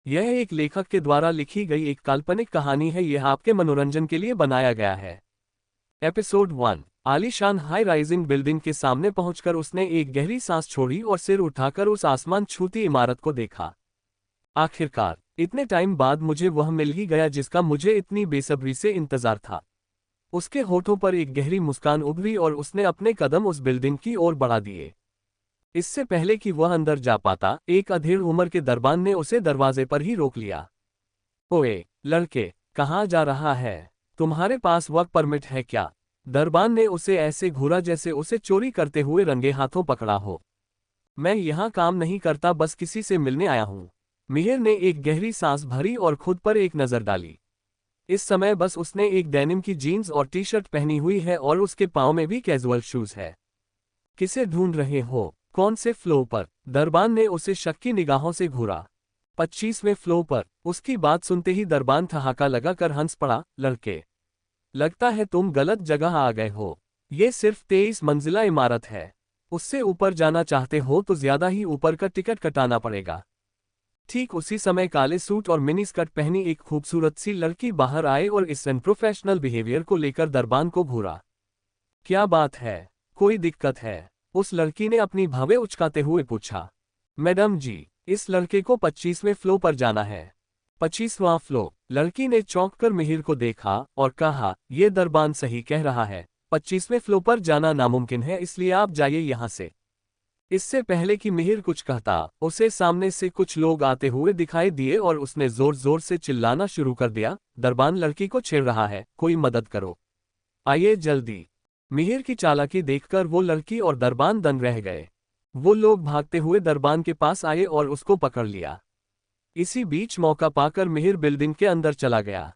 यह एक लेखक के द्वारा लिखी गई एक काल्पनिक कहानी है। यह आपके मनोरंजन के लिए बनाया गया है। एपिसोड 1। आलीशान हाई राइजिंग बिल्डिंग के सामने पहुंचकर उसने एक गहरी सांस छोड़ी और सिर उठाकर उस आसमान छूती इमारत को देखा। आखिरकार इतने टाइम बाद मुझे वह मिल ही गया जिसका मुझे इतनी बेसब्री से इंतजार था। उसके होठों पर एक गहरी मुस्कान उभरी और उसने अपने कदम उस बिल्डिंग की ओर बढ़ा दिए। इससे पहले कि वह अंदर जा पाता, एक अधेड़ उम्र के दरबान ने उसे दरवाजे पर ही रोक लिया। ओए लड़के, कहाँ जा रहा है? तुम्हारे पास वर्क परमिट है क्या? दरबान ने उसे ऐसे घूरा जैसे उसे चोरी करते हुए रंगे हाथों पकड़ा हो। मैं यहाँ काम नहीं करता, बस किसी से मिलने आया हूँ। मिहिर ने एक गहरी सांस भरी और खुद पर एक नजर डाली। इस समय बस उसने एक डेनिम की जीन्स और टी शर्ट पहनी हुई है और उसके पाँव में भी कैजुअल शूज है। किसे ढूंढ रहे हो? कौन से फ्लोर पर? दरबान ने उसे शक की निगाहों से घूरा। 25वें फ्लोर पर। उसकी बात सुनते ही दरबान ठहाका लगाकर हंस पड़ा। लड़के, लगता है तुम गलत जगह आ गए हो। ये सिर्फ 23 मंजिला इमारत है। उससे ऊपर जाना चाहते हो तो ज्यादा ही ऊपर का टिकट कटाना पड़ेगा। ठीक उसी समय काले सूट और मिनी स्कर्ट पहनी एक खूबसूरत सी लड़की बाहर आए और इस अनप्रोफेशनल बिहेवियर को लेकर दरबान को घूरा। क्या बात है? कोई दिक्कत है? उस लड़की ने अपनी भावें उचकाते हुए पूछा। मैडम जी, इस लड़के को 25वें फ्लोर पर जाना है। 25वां फ्लोर? लड़की ने चौंक कर मिहिर को देखा और कहा, ये दरबान सही कह रहा है। 25वें फ्लोर पर जाना नामुमकिन है, इसलिए आप जाइए यहाँ से। इससे पहले कि मिहिर कुछ कहता, उसे सामने से कुछ लोग आते हुए दिखाई दिए और उसने जोर जोर से चिल्लाना शुरू कर दिया। दरबान लड़की को छेड़ रहा है, कोई मदद करो, आइए जल्दी। मिहिर की चालाकी देखकर वो लड़की और दरबान दंग रह गए। वो लोग भागते हुए दरबान के पास आए और उसको पकड़ लिया। इसी बीच मौका पाकर मिहिर बिल्डिंग के अंदर चला गया।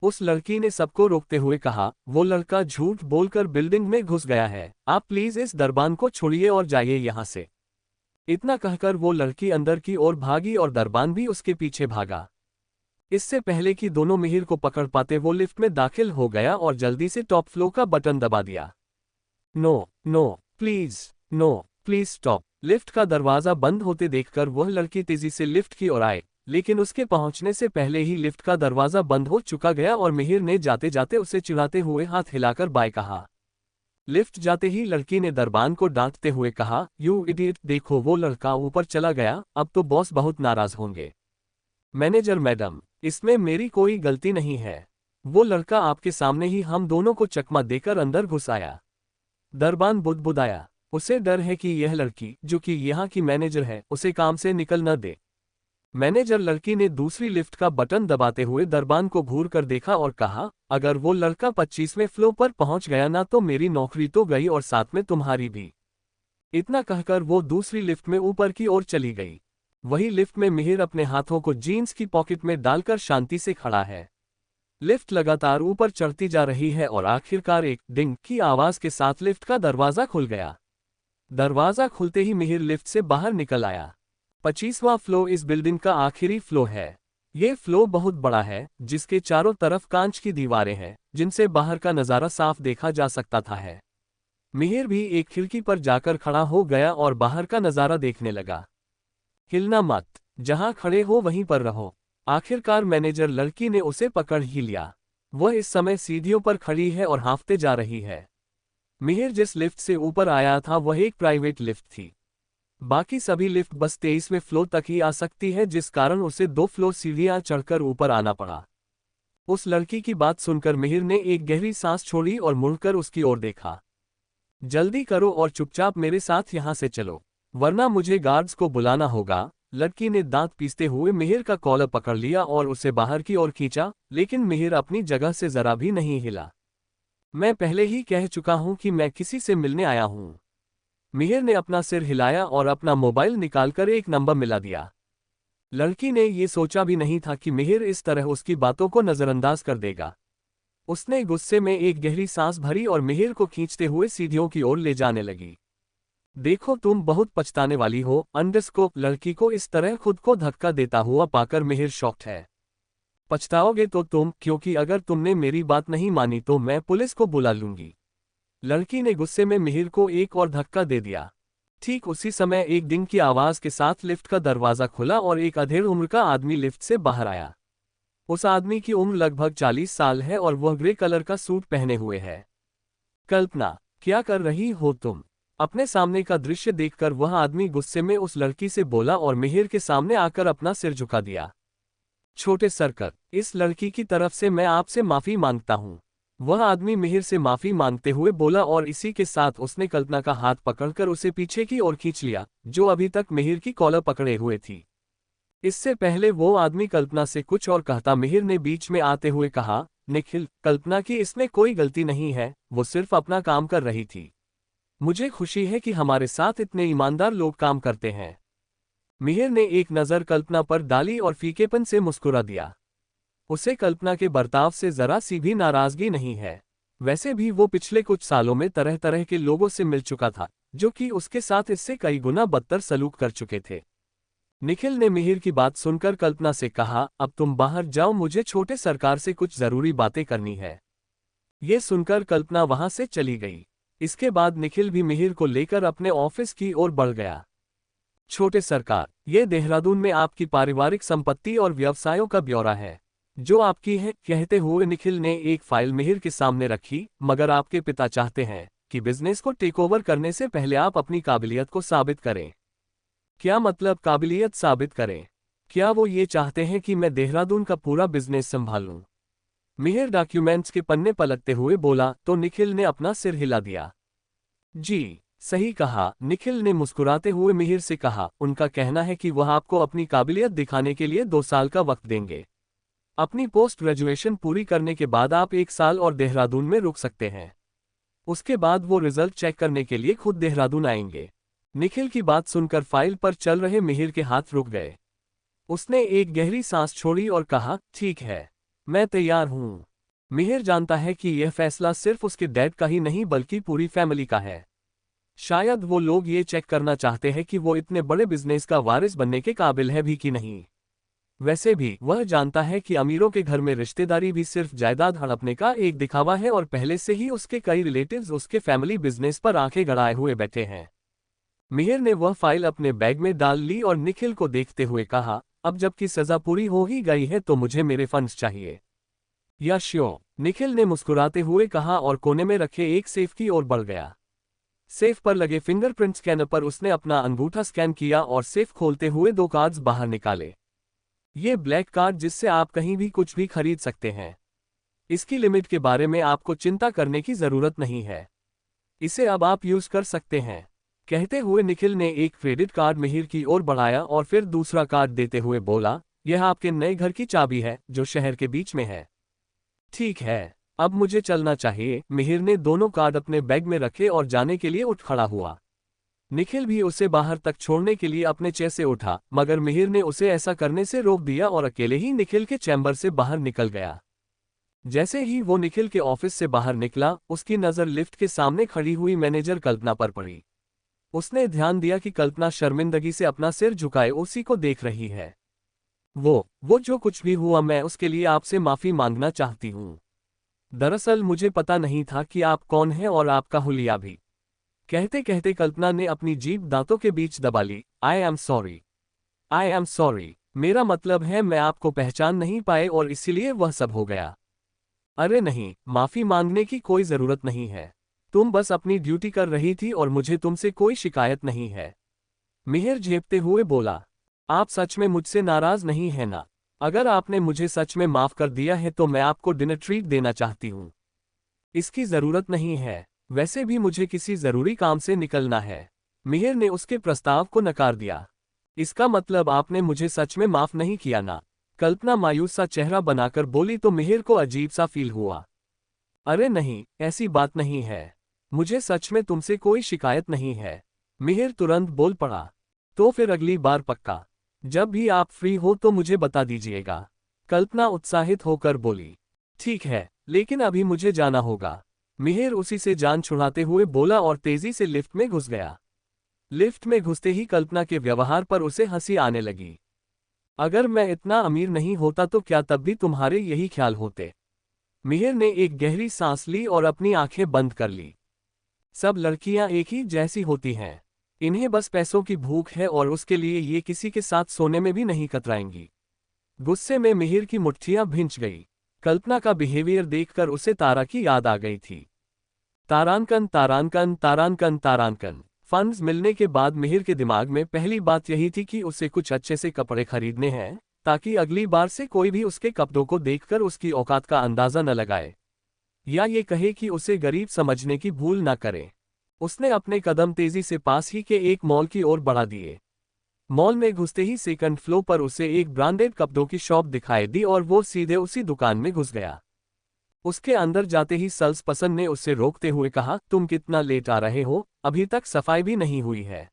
उस लड़की ने सबको रोकते हुए कहा, वो लड़का झूठ बोलकर बिल्डिंग में घुस गया है, आप प्लीज इस दरबान को छोड़िए और जाइए यहाँ से। इतना कहकर वो लड़की अंदर की ओर भागी और दरबान भी उसके पीछे भागा। इससे पहले कि दोनों मिहिर को पकड़ पाते वो लिफ्ट में दाखिल हो गया और जल्दी से टॉप फ्लोर का बटन दबा दिया। No no please, no please stop. Lift का दरवाजा बंद होते देखकर वह लड़की तेजी से लिफ्ट की ओर आए, लेकिन उसके पहुंचने से पहले ही लिफ्ट का दरवाजा बंद हो चुका गया और मिहिर ने जाते जाते उसे चिढ़ाते हुए हाथ हिलाकर बाय कहा। लिफ्ट जाते ही लड़की ने दरबान को डांटते हुए कहा, यू इडियट, देखो वो लड़का ऊपर चला गया, अब तो बॉस बहुत नाराज होंगे। मैनेजर मैडम, इसमें मेरी कोई गलती नहीं है। वो लड़का आपके सामने ही हम दोनों को चकमा देकर अंदर घुस आया। दरबान बुदबुदाया। उसे डर है कि यह लड़की, जो कि यहाँ की मैनेजर है, उसे काम से निकल न दे। मैनेजर लड़की ने दूसरी लिफ्ट का बटन दबाते हुए दरबान को घूर कर देखा और कहा, अगर वो लड़का 25वें फ्लोर पर पहुंच गया ना तो मेरी नौकरी तो गई और साथ में तुम्हारी भी। इतना कहकर वो दूसरी लिफ्ट में ऊपर की ओर चली गई। वही लिफ्ट में मिहिर अपने हाथों को जीन्स की पॉकेट में डालकर शांति से खड़ा है। लिफ्ट लगातार ऊपर चढ़ती जा रही है और आखिरकार एक डिंग की आवाज के साथ लिफ्ट का दरवाजा खुल गया। दरवाजा खुलते ही मिहिर लिफ्ट से बाहर निकल आया। 25वां फ्लोर इस बिल्डिंग का आखिरी फ्लोर है। ये फ्लोर बहुत बड़ा है, जिसके चारों तरफ कांच की दीवारें हैं, जिनसे बाहर का नजारा साफ देखा जा सकता था है। मिहिर भी एक खिड़की पर जाकर खड़ा हो गया और बाहर का नजारा देखने लगा। हिलना मत, जहां खड़े हो वहीं पर रहो। आखिरकार मैनेजर लड़की ने उसे पकड़ ही लिया। वह इस समय सीढ़ियों पर खड़ी है और हाँफते जा रही है। मिहिर जिस लिफ्ट से ऊपर आया था वह एक प्राइवेट लिफ्ट थी। बाकी सभी लिफ्ट बस 23वें फ्लोर तक ही आ सकती है, जिस कारण उसे 2 फ्लोर सीढ़ियां चढ़कर ऊपर आना पड़ा। उस लड़की की बात सुनकर मिहिर ने एक गहरी सांस छोड़ी और मुड़कर उसकी ओर देखा। जल्दी करो और चुपचाप मेरे साथ यहाँ से चलो, वरना मुझे गार्ड्स को बुलाना होगा। लड़की ने दांत पीसते हुए मिहिर का कॉलर पकड़ लिया और उसे बाहर की ओर खींचा, लेकिन मिहिर अपनी जगह से जरा भी नहीं हिला। मैं पहले ही कह चुका हूं कि मैं किसी से मिलने आया हूं। मिहिर ने अपना सिर हिलाया और अपना मोबाइल निकालकर एक नंबर मिला दिया। लड़की ने ये सोचा भी नहीं था कि मिहिर इस तरह उसकी बातों को नजरअंदाज कर देगा। उसने गुस्से में एक गहरी सांस भरी और मिहिर को खींचते हुए सीढ़ियों की ओर ले जाने लगी। देखो तुम बहुत पछताने वाली हो। अंडरस्कोप लड़की को इस तरह खुद को धक्का देता हुआ पाकर मिहिर शॉक्ड है। पछताओगे तो तुम, क्योंकि अगर तुमने मेरी बात नहीं मानी तो मैं पुलिस को बुला लूंगी। लड़की ने गुस्से में मिहिर को एक और धक्का दे दिया। ठीक उसी समय एक डिंग की आवाज के साथ लिफ्ट का दरवाजा खुला और एक अधेड़ उम्र का आदमी लिफ्ट से बाहर आया। उस आदमी की उम्र लगभग 40 साल है और वह ग्रे कलर का सूट पहने हुए है। कल्पना, क्या कर रही हो तुम? अपने सामने का दृश्य देखकर वह आदमी गुस्से में उस लड़की से बोला और मिहिर के सामने आकर अपना सिर झुका दिया। छोटे सरकर, इस लड़की की तरफ से मैं आपसे माफी मांगता हूँ। वह आदमी मिहिर से माफी मांगते हुए बोला और इसी के साथ उसने कल्पना का हाथ पकड़कर उसे पीछे की ओर खींच लिया, जो अभी तक मिहिर की कॉलर पकड़े हुए थी। इससे पहले वो आदमी कल्पना से कुछ और कहता मिहिर ने बीच में आते हुए कहा, निखिल, कल्पना की इसमें कोई गलती नहीं है, वो सिर्फ अपना काम कर रही थी। मुझे खुशी है कि हमारे साथ इतने ईमानदार लोग काम करते हैं। मिहिर ने एक नज़र कल्पना पर डाली और फीकेपन से मुस्कुरा दिया। उसे कल्पना के बर्ताव से जरा सी भी नाराजगी नहीं है। वैसे भी वो पिछले कुछ सालों में तरह तरह के लोगों से मिल चुका था, जो कि उसके साथ इससे कई गुना बदतर सलूक कर चुके थे। निखिल ने मिहिर की बात सुनकर कल्पना से कहा, अब तुम बाहर जाओ, मुझे छोटे सरकार से कुछ जरूरी बातें करनी है। ये सुनकर कल्पना वहां से चली गई। इसके बाद निखिल भी मिहिर को लेकर अपने ऑफिस की ओर बढ़ गया। छोटे सरकार, ये देहरादून में आपकी पारिवारिक संपत्ति और व्यवसायों का ब्यौरा है, जो आपकी है, कहते हुए निखिल ने एक फाइल मिहिर के सामने रखी। मगर आपके पिता चाहते हैं कि बिजनेस को टेक ओवर करने से पहले आप अपनी काबिलियत को साबित करें। क्या मतलब काबिलियत साबित करें? क्या वो ये चाहते हैं कि मैं देहरादून का पूरा बिजनेस संभालूं? मिहिर डॉक्यूमेंट्स के पन्ने पलटते हुए बोला, तो निखिल ने अपना सिर हिला दिया। जी, सही कहा, निखिल ने मुस्कुराते हुए मिहिर से कहा। उनका कहना है कि वह आपको अपनी काबिलियत दिखाने के लिए 2 साल का वक्त देंगे। अपनी पोस्ट ग्रेजुएशन पूरी करने के बाद आप 1 साल और देहरादून में रुक सकते हैं। उसके बाद वो रिजल्ट चेक करने के लिए खुद देहरादून आएंगे। निखिल की बात सुनकर फाइल पर चल रहे मिहिर के हाथ रुक गए। उसने एक गहरी सांस छोड़ी और कहा, ठीक है, मैं तैयार हूं। मिहिर जानता है कि यह फैसला सिर्फ उसके डैड का ही नहीं बल्कि पूरी फैमिली का है। शायद वो लोग ये चेक करना चाहते हैं कि वो इतने बड़े बिजनेस का वारिस बनने के काबिल है भी कि नहीं। वैसे भी वह जानता है कि अमीरों के घर में रिश्तेदारी भी सिर्फ जायदाद हड़पने का एक दिखावा है और पहले से ही उसके कई रिलेटिव्स उसके फैमिली बिजनेस पर आंखें गड़ाए हुए बैठे हैं। मिहिर ने वह फाइल अपने बैग में डाल ली और निखिल को देखते हुए कहा, अब जबकि सजा पूरी हो ही गई है तो मुझे मेरे फंड्स चाहिए। या श्योर, निखिल ने मुस्कुराते हुए कहा और कोने में रखे एक सेफ की ओर बढ़ गया। सेफ पर लगे फिंगरप्रिंट स्कैनर पर उसने अपना अंगूठा स्कैन किया और सेफ खोलते हुए 2 कार्ड्स बाहर निकाले। ये ब्लैक कार्ड जिससे आप कहीं भी कुछ भी खरीद सकते हैं। इसकी लिमिट के बारे में आपको चिंता करने की जरूरत नहीं है। इसे अब आप यूज कर सकते हैं। कहते हुए निखिल ने एक क्रेडिट कार्ड मिहिर की ओर बढ़ाया और फिर दूसरा कार्ड देते हुए बोला, यह आपके नए घर की चाबी है जो शहर के बीच में है। ठीक है, अब मुझे चलना चाहिए। मिहिर ने दोनों कार्ड अपने बैग में रखे और जाने के लिए उठ खड़ा हुआ। निखिल भी उसे बाहर तक छोड़ने के लिए अपने चेयर से उठा, मगर मिहिर ने उसे ऐसा करने से रोक दिया और अकेले ही निखिल के चैम्बर से बाहर निकल गया। जैसे ही वो निखिल के ऑफिस से बाहर निकला, उसकी नज़र लिफ्ट के सामने खड़ी हुई मैनेजर कल्पना पर पड़ी। उसने ध्यान दिया कि कल्पना शर्मिंदगी से अपना सिर झुकाए उसी को देख रही है। वो जो कुछ भी हुआ, मैं उसके लिए आपसे माफी मांगना चाहती हूँ। दरअसल मुझे पता नहीं था कि आप कौन हैं और आपका हुलिया भी। कहते कहते कल्पना ने अपनी जीभ दांतों के बीच दबा ली। I am sorry, I am sorry. मेरा मतलब है मैं आपको पहचान नहीं पाए और इसीलिए वह सब हो गया। अरे नहीं, माफी मांगने की कोई जरूरत नहीं है। तुम बस अपनी ड्यूटी कर रही थी और मुझे तुमसे कोई शिकायत नहीं है। मिहिर झेपते हुए बोला, आप सच में मुझसे नाराज नहीं है ना? अगर आपने मुझे सच में माफ कर दिया है तो मैं आपको डिनर ट्रीट देना चाहती हूँ। इसकी जरूरत नहीं है, वैसे भी मुझे किसी जरूरी काम से निकलना है। मिहिर ने उसके प्रस्ताव को नकार दिया। इसका मतलब आपने मुझे सच में माफ नहीं किया ना? कल्पना मायूस सा चेहरा बनाकर बोली तो मिहिर को अजीब सा फील हुआ। अरे नहीं, ऐसी बात नहीं है, मुझे सच में तुमसे कोई शिकायत नहीं है। मिहिर तुरंत बोल पड़ा, तो फिर अगली बार पक्का जब भी आप फ्री हो तो मुझे बता दीजिएगा। कल्पना उत्साहित होकर बोली, ठीक है, लेकिन अभी मुझे जाना होगा। मिहिर उसी से जान छुड़ाते हुए बोला और तेजी से लिफ्ट में घुस गया। लिफ्ट में घुसते ही कल्पना के व्यवहार पर उसे हंसी आने लगी। अगर मैं इतना अमीर नहीं होता तो क्या तब भी तुम्हारे यही ख्याल होते? मिहिर ने एक गहरी सांस ली और अपनी आंखें बंद कर ली। सब लड़कियां एक ही जैसी होती हैं। इन्हें बस पैसों की भूख है और उसके लिए ये किसी के साथ सोने में भी नहीं कतराएंगी। गुस्से में मिहिर की मुट्ठियां भिंच गई। कल्पना का बिहेवियर देखकर उसे तारा की याद आ गई थी। तारांकन तारांकन तारांकन तारांकन। फंड्स मिलने के बाद मिहिर के दिमाग में पहली बात यही थी कि उसे कुछ अच्छे से कपड़े खरीदने हैं, ताकि अगली बार से कोई भी उसके कपड़ों को देखकर उसकी औकात का अंदाजा न लगाए, या ये कहे कि उसे गरीब समझने की भूल न करे। उसने अपने कदम तेजी से पास ही के एक मॉल की ओर बढ़ा दिए। मॉल में घुसते ही सेकंड फ्लोर पर उसे एक ब्रांडेड कपड़ों की शॉप दिखाई दी और वो सीधे उसी दुकान में घुस गया। उसके अंदर जाते ही सेल्स पर्सन ने उसे रोकते हुए कहा, तुम कितना लेट आ रहे हो, अभी तक सफाई भी नहीं हुई है।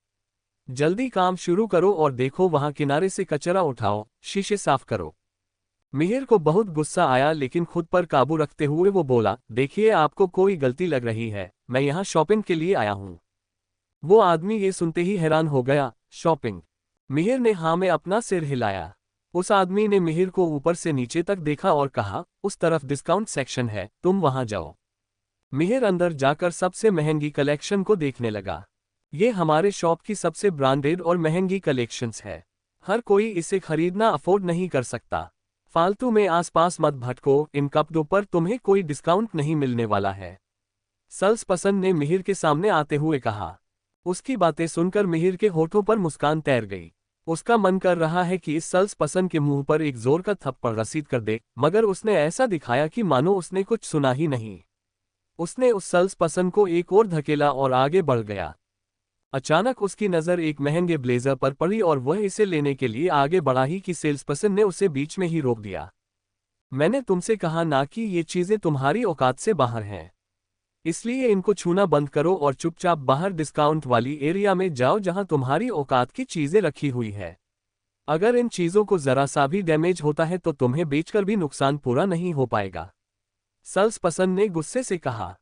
जल्दी काम शुरू करो और देखो वहां किनारे से कचरा उठाओ, शीशे साफ करो। मिहिर को बहुत गुस्सा आया, लेकिन खुद पर काबू रखते हुए वो बोला, देखिए आपको कोई गलती लग रही है, मैं यहाँ शॉपिंग के लिए आया हूँ। वो आदमी ये सुनते ही हैरान हो गया, शॉपिंग? मिहिर ने हाँ में अपना सिर हिलाया। उस आदमी ने मिहिर को ऊपर से नीचे तक देखा और कहा, उस तरफ डिस्काउंट सेक्शन है, तुम वहां जाओ। मिहिर अंदर जाकर सबसे महंगी कलेक्शन को देखने लगा। ये हमारे शॉप की सबसे ब्रांडेड और महंगी कलेक्शंस है। हर कोई इसे खरीदना अफोर्ड नहीं कर सकता। फालतू में आसपास मत भटको, इन कपड़ों पर तुम्हें कोई डिस्काउंट नहीं मिलने वाला है। सेल्स पर्सन ने मिहिर के सामने आते हुए कहा। उसकी बातें सुनकर मिहिर के होठों पर मुस्कान तैर गई। उसका मन कर रहा है कि इस सेल्स पर्सन के मुंह पर एक जोर का थप्पड़ रसीद कर दे, मगर उसने ऐसा दिखाया कि मानो उसने कुछ सुना ही नहीं। उसने उस सेल्स पर्सन को एक और धकेला और आगे बढ़ गया। अचानक उसकी नज़र एक महंगे ब्लेजर पर पड़ी और वह इसे लेने के लिए आगे बढ़ा ही कि सेल्स पर्सन ने उसे बीच में ही रोक दिया। मैंने तुमसे कहा ना कि ये चीज़ें तुम्हारी औकात से बाहर हैं, इसलिए इनको छूना बंद करो और चुपचाप बाहर डिस्काउंट वाली एरिया में जाओ जहां तुम्हारी औकात की चीजें रखी हुई है। अगर इन चीजों को जरा सा भी डैमेज होता है तो तुम्हें बेचकर भी नुकसान पूरा नहीं हो पाएगा। सेल्स पर्सन ने गुस्से से कहा।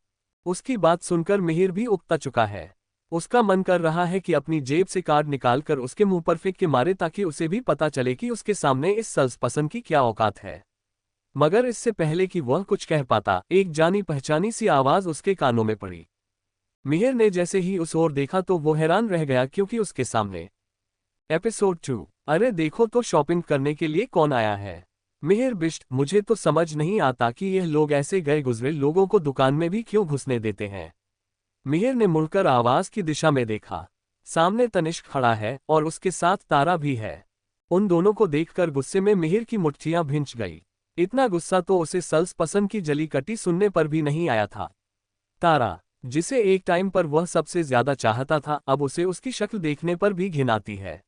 उसकी बात सुनकर मिहिर भी उकता चुका है। उसका मन कर रहा है कि अपनी जेब से कार्ड निकालकर उसके मुंह पर फेंक के मारे, ताकि उसे भी पता चले कि उसके सामने इस सेल्स पर्सन की क्या औकात है। मगर इससे पहले कि वह कुछ कह पाता, एक जानी पहचानी सी आवाज उसके कानों में पड़ी। मिहिर ने जैसे ही उस ओर देखा तो वो हैरान रह गया, क्योंकि उसके सामने एपिसोड 2। अरे देखो तो शॉपिंग करने के लिए कौन आया है। मिहिर बिष्ट, मुझे तो समझ नहीं आता कि यह लोग ऐसे गए गुजरे लोगों को दुकान में भी क्यों घुसने देते हैं। मिहिर ने मुड़कर आवाज की दिशा में देखा। सामने तनिष्क खड़ा है और उसके साथ तारा भी है। उन दोनों को देखकर गुस्से में मिहिर की मुट्ठियां भिंच गई। इतना गुस्सा तो उसे सेल्स पर्सन की जली कटी सुनने पर भी नहीं आया था। तारा, जिसे एक टाइम पर वह सबसे ज्यादा चाहता था, अब उसे उसकी शक्ल देखने पर भी घिन आती है।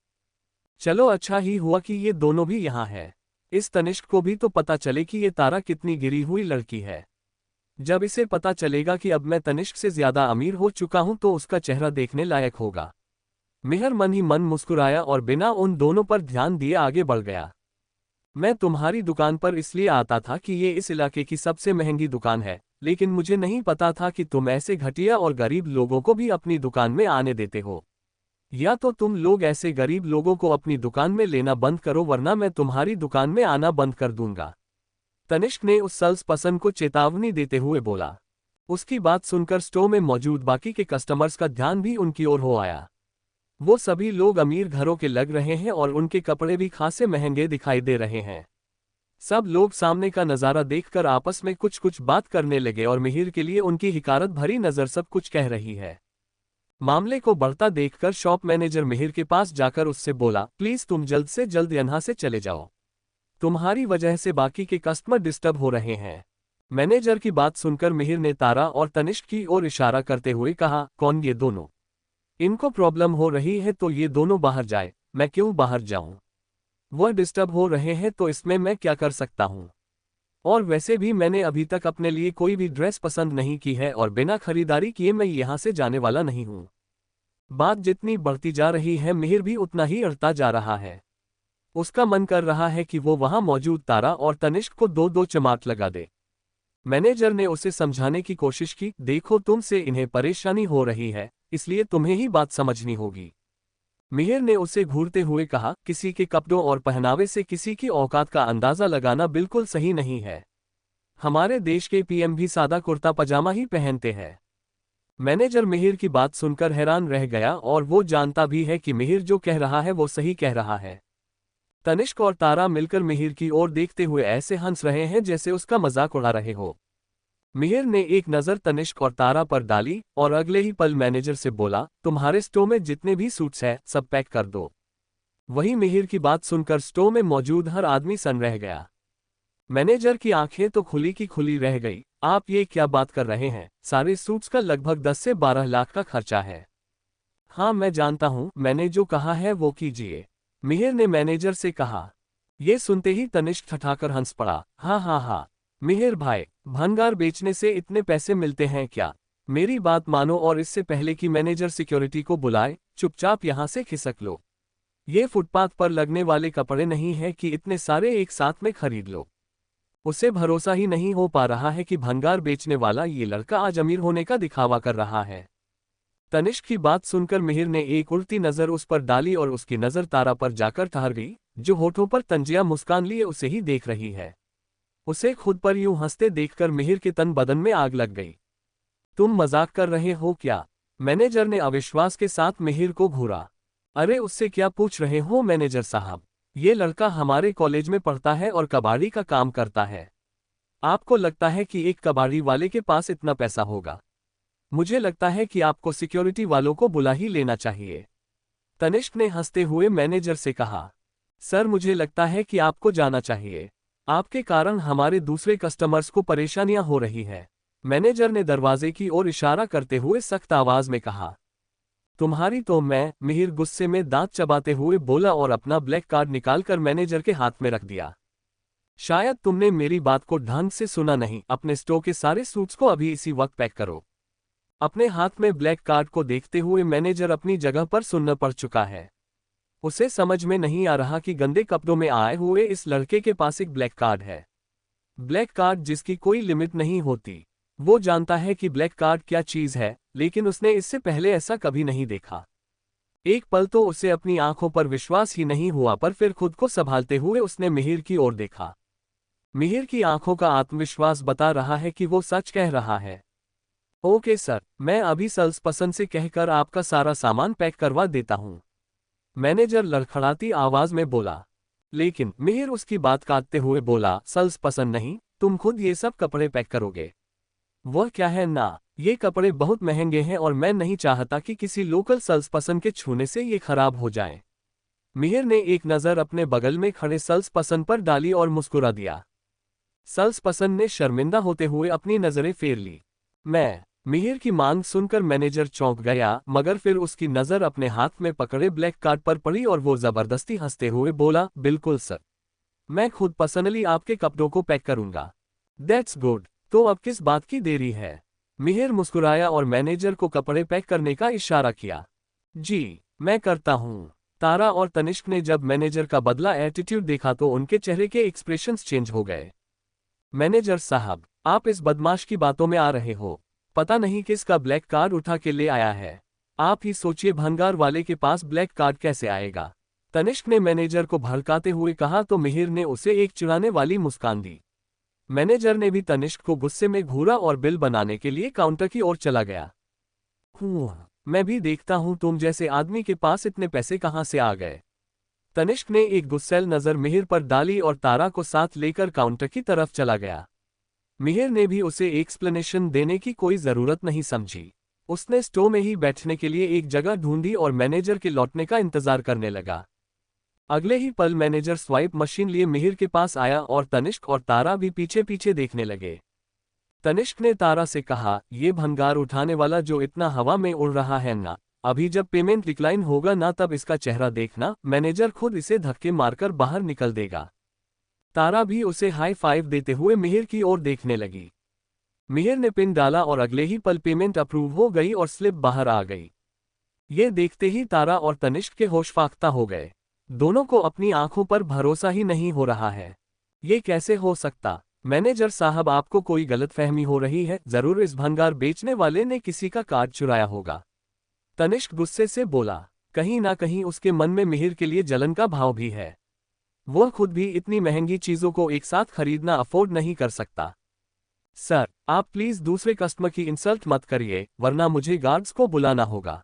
चलो अच्छा ही हुआ कि ये दोनों भी यहाँ है। इस तनिष्क को भी तो पता चले कि ये तारा कितनी गिरी हुई लड़की है। जब इसे पता चलेगा कि अब मैं तनिष्क से ज्यादा अमीर हो चुका हूं तो उसका चेहरा देखने लायक होगा। मिहिर मन ही मन मुस्कुराया और बिना उन दोनों पर ध्यान दिए आगे बढ़ गया। मैं तुम्हारी दुकान पर इसलिए आता था कि ये इस इलाके की सबसे महंगी दुकान है, लेकिन मुझे नहीं पता था कि तुम ऐसे घटिया और गरीब लोगों को भी अपनी दुकान में आने देते हो। या तो तुम लोग ऐसे गरीब लोगों को अपनी दुकान में लेना बंद करो, वरना मैं तुम्हारी दुकान में आना बंद कर दूंगा। तनिष्क ने उस सेल्स पर्सन को चेतावनी देते हुए बोला। उसकी बात सुनकर स्टोर में मौजूद बाकी के कस्टमर्स का ध्यान भी उनकी ओर हो आया। वो सभी लोग अमीर घरों के लग रहे हैं और उनके कपड़े भी खासे महंगे दिखाई दे रहे हैं। सब लोग सामने का नज़ारा देखकर आपस में कुछ कुछ बात करने लगे और मिहिर के लिए उनकी हिकारत भरी नज़र सब कुछ कह रही है। मामले को बढ़ता देखकर शॉप मैनेजर मिहिर के पास जाकर उससे बोला, प्लीज तुम जल्द से जल्द यहाँ से चले जाओ। तुम्हारी वजह से बाकी के कस्टमर डिस्टर्ब हो रहे हैं। मैनेजर की बात सुनकर मिहिर ने तारा और तनिष्क की ओर इशारा करते हुए कहा, कौन ये दोनों? इनको प्रॉब्लम हो रही है तो ये दोनों बाहर जाए। मैं क्यों बाहर जाऊं? वह डिस्टर्ब हो रहे हैं तो इसमें मैं क्या कर सकता हूं? और वैसे भी मैंने अभी तक अपने लिए कोई भी ड्रेस पसंद नहीं की है और बिना खरीदारी किए मैं यहां से जाने वाला नहीं हूं। बात जितनी बढ़ती जा रही है मिहिर भी उतना ही अड़ता जा रहा है। उसका मन कर रहा है कि वो वहां मौजूद तारा और तनिष्क को दो दो चमाट लगा दे। मैनेजर ने उसे समझाने की कोशिश की, देखो तुमसे इन्हें परेशानी हो रही है, इसलिए तुम्हें ही बात समझनी होगी। मिहिर ने उसे घूरते हुए कहा, किसी के कपड़ों और पहनावे से किसी की औकात का अंदाजा लगाना बिल्कुल सही नहीं है। हमारे देश के पीएम भी सादा कुर्ता पजामा ही पहनते हैं। मैनेजर मिहिर की बात सुनकर हैरान रह गया और वो जानता भी है कि मिहिर जो कह रहा है वो सही कह रहा है। तनिष्क और तारा मिलकर मिहिर की ओर देखते हुए ऐसे हंस रहे हैं जैसे उसका मजाक उड़ा रहे हो। मिहिर ने एक नज़र तनिष्क और तारा पर डाली और अगले ही पल मैनेजर से बोला, तुम्हारे स्टोर में जितने भी सूट्स हैं सब पैक कर दो। वहीं मिहिर की बात सुनकर स्टोर में मौजूद हर आदमी सन रह गया। मैनेजर की आंखें तो खुली की खुली रह गई। आप ये क्या बात कर रहे हैं, सारे सूट्स का लगभग 10 से 12 लाख का खर्चा है। हाँ मैं जानता हूँ, मैंने जो कहा है वो कीजिए, मिहिर ने मैनेजर से कहा। ये सुनते ही तनिष्क ठठाकर हंस पड़ा। हाँ हाँ हाँ मिहिर भाई, भंगार बेचने से इतने पैसे मिलते हैं क्या? मेरी बात मानो और इससे पहले कि मैनेजर सिक्योरिटी को बुलाए चुपचाप यहाँ से खिसक लो। ये फुटपाथ पर लगने वाले कपड़े नहीं है कि इतने सारे एक साथ में खरीद लो। उसे भरोसा ही नहीं हो पा रहा है कि भंगार बेचने वाला ये लड़का आज अमीर होने का दिखावा कर रहा है। तनिष्क की बात सुनकर मिहिर ने एक उल्टी नजर उस पर डाली और उसकी नजर तारा पर जाकर ठहर गई, जो होठों पर तंजिया मुस्कान लिए उसे ही देख रही है। उसे खुद पर यूं हंसते देखकर मिहिर के तन बदन में आग लग गई। तुम मजाक कर रहे हो क्या? मैनेजर ने अविश्वास के साथ मिहिर को घूरा। अरे उससे क्या पूछ रहे हो मैनेजर साहब, ये लड़का हमारे कॉलेज में पढ़ता है और कबाड़ी का काम करता है। आपको लगता है कि एक कबाड़ी वाले के पास इतना पैसा होगा? मुझे लगता है कि आपको सिक्योरिटी वालों को बुला ही लेना चाहिए। तनिष्क ने हंसते हुए मैनेजर से कहा। सर मुझे लगता है कि आपको जाना चाहिए, आपके कारण हमारे दूसरे कस्टमर्स को परेशानियां हो रही है। मैनेजर ने दरवाजे की ओर इशारा करते हुए सख्त आवाज में कहा। तुम्हारी तो मैं, मिहिर गुस्से में दांत चबाते हुए बोला और अपना ब्लैक कार्ड निकालकर मैनेजर के हाथ में रख दिया। शायद तुमने मेरी बात को ढंग से सुना नहीं, अपने स्टोर के सारे सूट्स को अभी इसी वक्त पैक करो। अपने हाथ में ब्लैक कार्ड को देखते हुए मैनेजर अपनी जगह पर सुन्न पड़ चुका है। उसे समझ में नहीं आ रहा कि गंदे कपड़ों में आए हुए इस लड़के के पास एक ब्लैक कार्ड है। ब्लैक कार्ड जिसकी कोई लिमिट नहीं होती। वो जानता है कि ब्लैक कार्ड क्या चीज है, लेकिन उसने इससे पहले ऐसा कभी नहीं देखा। एक पल तो उसे अपनी आंखों पर विश्वास ही नहीं हुआ, पर फिर खुद को संभालते हुए उसने मिहिर की ओर देखा। मिहिर की आंखों का आत्मविश्वास बता रहा है कि वो सच कह रहा है। ओके सर, मैं अभी सेल्स पर्सन से कहकर आपका सारा सामान पैक करवा देता हूँ, मैनेजर लड़खड़ाती आवाज में बोला। लेकिन मिहिर उसकी बात काटते हुए बोला, सेल्स पर्सन नहीं, तुम खुद ये सब कपड़े पैक करोगे। वह क्या है ना, ये कपड़े बहुत महंगे हैं और मैं नहीं चाहता कि किसी लोकल सेल्स पर्सन के छूने से ये खराब हो जाएं। मिहिर ने एक नज़र अपने बगल में खड़े सेल्स पर्सन पर डाली और मुस्कुरा दिया। सेल्स पर्सन ने शर्मिंदा होते हुए अपनी नजरें फेर ली। मैं, मिहिर की मांग सुनकर मैनेजर चौंक गया, मगर फिर उसकी नज़र अपने हाथ में पकड़े ब्लैक कार्ड पर पड़ी और वो जबरदस्ती हंसते हुए बोला, बिल्कुल सर, मैं खुद पर्सनली आपके कपड़ों को पैक करूंगा। दैट्स गुड, तो अब किस बात की देरी है? मिहिर मुस्कुराया और मैनेजर को कपड़े पैक करने का इशारा किया। जी, मैं करता हूँ। तारा और तनिष्क ने जब मैनेजर का बदला एटीट्यूड देखा तो उनके चेहरे के एक्सप्रेशंस चेंज हो गए। मैनेजर साहब, आप इस बदमाश की बातों में आ रहे हो। पता नहीं किसका ब्लैक कार्ड उठा के ले आया है। आप ही सोचिए भंगार वाले के पास ब्लैक कार्ड कैसे आएगा? तनिष्क ने मैनेजर को भड़काते हुए कहा तो मिहिर ने उसे एक चिढ़ाने वाली मुस्कान दी। मैनेजर ने भी तनिष्क को गुस्से में घूरा और बिल बनाने के लिए काउंटर की ओर चला गया। मैं भी देखता हूं तुम जैसे आदमी के पास इतने पैसे कहां से आ गए। तनिष्क ने एक गुस्सैल नजर मिहिर पर डाली और तारा को साथ लेकर काउंटर की तरफ चला गया। मिहिर ने भी उसे एक्सप्लेनेशन देने की कोई जरूरत नहीं समझी। उसने स्टोर में ही बैठने के लिए एक जगह ढूंढी और मैनेजर के लौटने का इंतजार करने लगा। अगले ही पल मैनेजर स्वाइप मशीन लिए मिहिर के पास आया और तनिष्क और तारा भी पीछे पीछे देखने लगे। तनिष्क ने तारा से कहा, ये भंगार उठाने वाला जो इतना हवा में उड़ रहा है ना, अभी जब पेमेंट डिक्लाइन होगा ना तब इसका चेहरा देखना, मैनेजर खुद इसे धक्के मारकर बाहर निकल देगा। तारा भी उसे हाई फाइव देते हुए मिहिर की ओर देखने लगी। मिहिर ने पिन डाला और अगले ही पल पेमेंट अप्रूव हो गई और स्लिप बाहर आ गई। ये देखते ही तारा और तनिष्क के होश फाख्ता हो गए। दोनों को अपनी आंखों पर भरोसा ही नहीं हो रहा है। ये कैसे हो सकता? मैनेजर साहब, आपको कोई गलतफहमी हो रही है, जरूर इस भंगार बेचने वाले ने किसी का कार्ड चुराया होगा। तनिष्क गुस्से से बोला। कहीं ना कहीं उसके मन में मिहिर के लिए जलन का भाव भी है। वह खुद भी इतनी महंगी चीजों को एक साथ खरीदना अफोर्ड नहीं कर सकता। सर, आप प्लीज दूसरे कस्टमर की इंसल्ट मत करिए, वरना मुझे गार्ड्स को बुलाना होगा,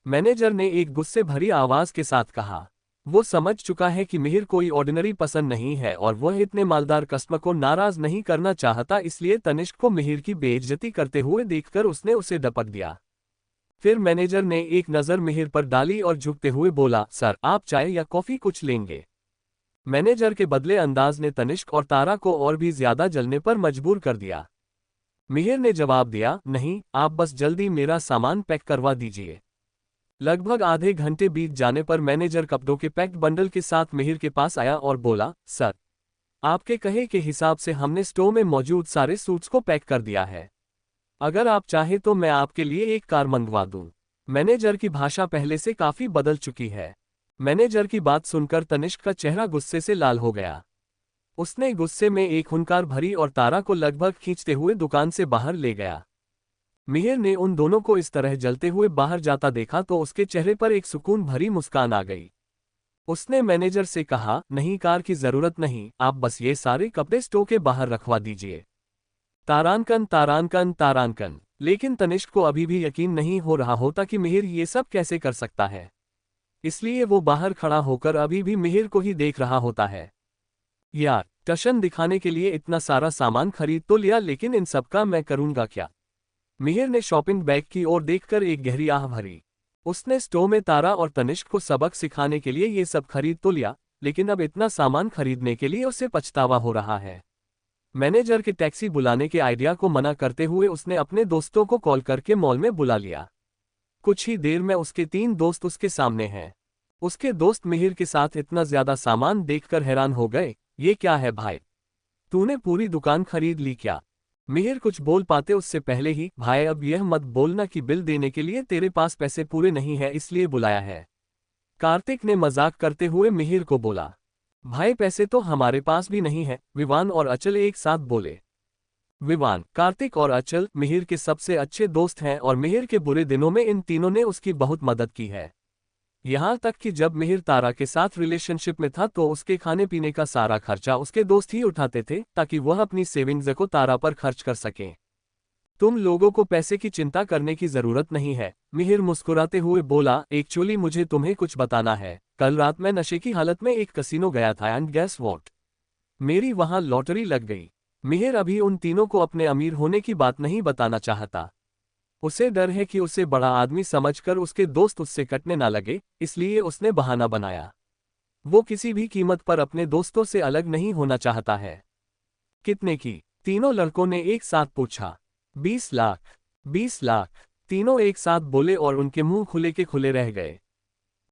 मैनेजर ने एक गुस्से भरी आवाज के साथ कहा। वो समझ चुका है कि मिहिर कोई ऑर्डिनरी पसंद नहीं है और वह इतने मालदार कस्टमर को नाराज नहीं करना चाहता, इसलिए तनिष्क को मिहिर की बेइज्जती करते हुए देखकर उसने उसे डपक दिया। फिर मैनेजर ने एक नज़र मिहिर पर डाली और झुकते हुए बोला, सर, आप चाय या कॉफी कुछ लेंगे? मैनेजर के बदले अंदाज ने तनिष्क और तारा को और भी ज्यादा जलने पर मजबूर कर दिया। मिहिर ने जवाब दिया, नहीं, आप बस जल्दी मेरा सामान पैक करवा दीजिए। लगभग आधे घंटे बीत जाने पर मैनेजर कपड़ों के पैक्ड बंडल के साथ मिहिर के पास आया और बोला, सर, आपके कहे के हिसाब से हमने स्टोर में मौजूद सारे सूट्स को पैक कर दिया है। अगर आप चाहे तो मैं आपके लिए एक कार मंगवा दूं। मैनेजर की भाषा पहले से काफी बदल चुकी है। मैनेजर की बात सुनकर तनिष्क का चेहरा गुस्से से लाल हो गया। उसने गुस्से में एक हुंकार भरी और तारा को लगभग खींचते हुए दुकान से बाहर ले गया। मिहिर ने उन दोनों को इस तरह जलते हुए बाहर जाता देखा तो उसके चेहरे पर एक सुकून भरी मुस्कान आ गई। उसने मैनेजर से कहा, नहीं, कार की जरूरत नहीं, आप बस ये सारे कपड़े स्टोर के बाहर रखवा दीजिए। तारांकन तारांकन तारांकन। लेकिन तनिष्क को अभी भी यकीन नहीं हो रहा होता कि मिहिर ये सब कैसे कर सकता है, इसलिए वो बाहर खड़ा होकर अभी भी मिहिर को ही देख रहा होता है। यार, टशन दिखाने के लिए इतना सारा सामान खरीद तो लिया, लेकिन इन सब का मैं करूंगा क्या? मिहिर ने शॉपिंग बैग की ओर देखकर एक गहरी आह भरी। उसने स्टोर में तारा और तनिष्क को सबक सिखाने के लिए ये सब खरीद तो लिया, लेकिन अब इतना सामान खरीदने के लिए उसे पछतावा हो रहा है। मैनेजर के टैक्सी बुलाने के आइडिया को मना करते हुए उसने अपने दोस्तों को कॉल करके मॉल में बुला लिया। कुछ ही देर में उसके 3 दोस्त उसके सामने हैं। उसके दोस्त मिहिर के साथ इतना ज्यादा सामान देखकर हैरान हो गए। ये क्या है भाई, तूने पूरी दुकान खरीद ली क्या? मिहिर कुछ बोल पाते उससे पहले ही, भाई अब यह मत बोलना कि बिल देने के लिए तेरे पास पैसे पूरे नहीं है इसलिए बुलाया है। कार्तिक ने मजाक करते हुए मिहिर को बोला। भाई पैसे तो हमारे पास भी नहीं है, विवान और अचल एक साथ बोले। विवान, कार्तिक और अचल मिहिर के सबसे अच्छे दोस्त हैं और मिहिर के बुरे दिनों में इन तीनों ने उसकी बहुत मदद की है। यहाँ तक कि जब मिहिर तारा के साथ रिलेशनशिप में था तो उसके खाने पीने का सारा खर्चा उसके दोस्त ही उठाते थे ताकि वह अपनी सेविंग्स को तारा पर खर्च कर सके। तुम लोगों को पैसे की चिंता करने की जरूरत नहीं है, मिहिर मुस्कुराते हुए बोला। एक्चुअली मुझे तुम्हें कुछ बताना है। कल रात मैं नशे की हालत में एक कसिनो गया था एंड गेस व्हाट, मेरी वहां लॉटरी लग गई। मिहिर अभी उन तीनों को अपने अमीर होने की बात नहीं बताना चाहता। उसे डर है कि उसे बड़ा आदमी समझकर उसके दोस्त उससे कटने ना लगे, इसलिए उसने बहाना बनाया। वो किसी भी कीमत पर अपने दोस्तों से अलग नहीं होना चाहता है। कितने की? तीनों लड़कों ने एक साथ पूछा। 20 लाख। 20 लाख, तीनों एक साथ बोले और उनके मुंह खुले के खुले रह गए।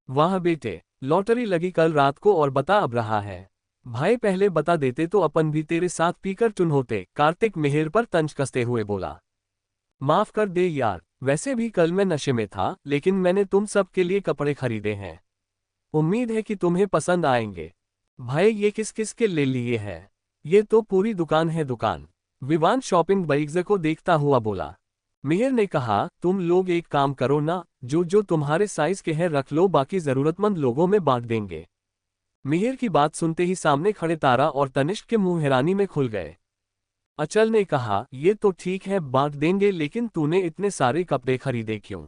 वाह बेटे, लॉटरी लगी कल रात को और बता अब रहा है। भाई पहले बता देते तो अपन भी तेरे साथ पीकर चुन होते, कार्तिक मिहिर पर तंज कसते हुए बोला। माफ कर दे यार, वैसे भी कल मैं नशे में था, लेकिन मैंने तुम सब के लिए कपड़े खरीदे हैं। उम्मीद है कि तुम्हें पसंद आएंगे। भाई ये किस किस के ले लिए है? ये तो पूरी दुकान है दुकान। विवान शॉपिंग बैग्स को देखता हुआ बोला। मिहिर ने कहा, तुम लोग एक काम करो ना, जो जो तुम्हारे साइज के हैं रख लो, बाकी जरूरतमंद लोगों में बांट देंगे। मिहिर की बात सुनते ही सामने खड़े तारा और तनिष्क के मुंह हैरानी में खुल गए। अचल ने कहा, ये तो ठीक है बांट देंगे, लेकिन तूने इतने सारे कपड़े खरीदे क्यों?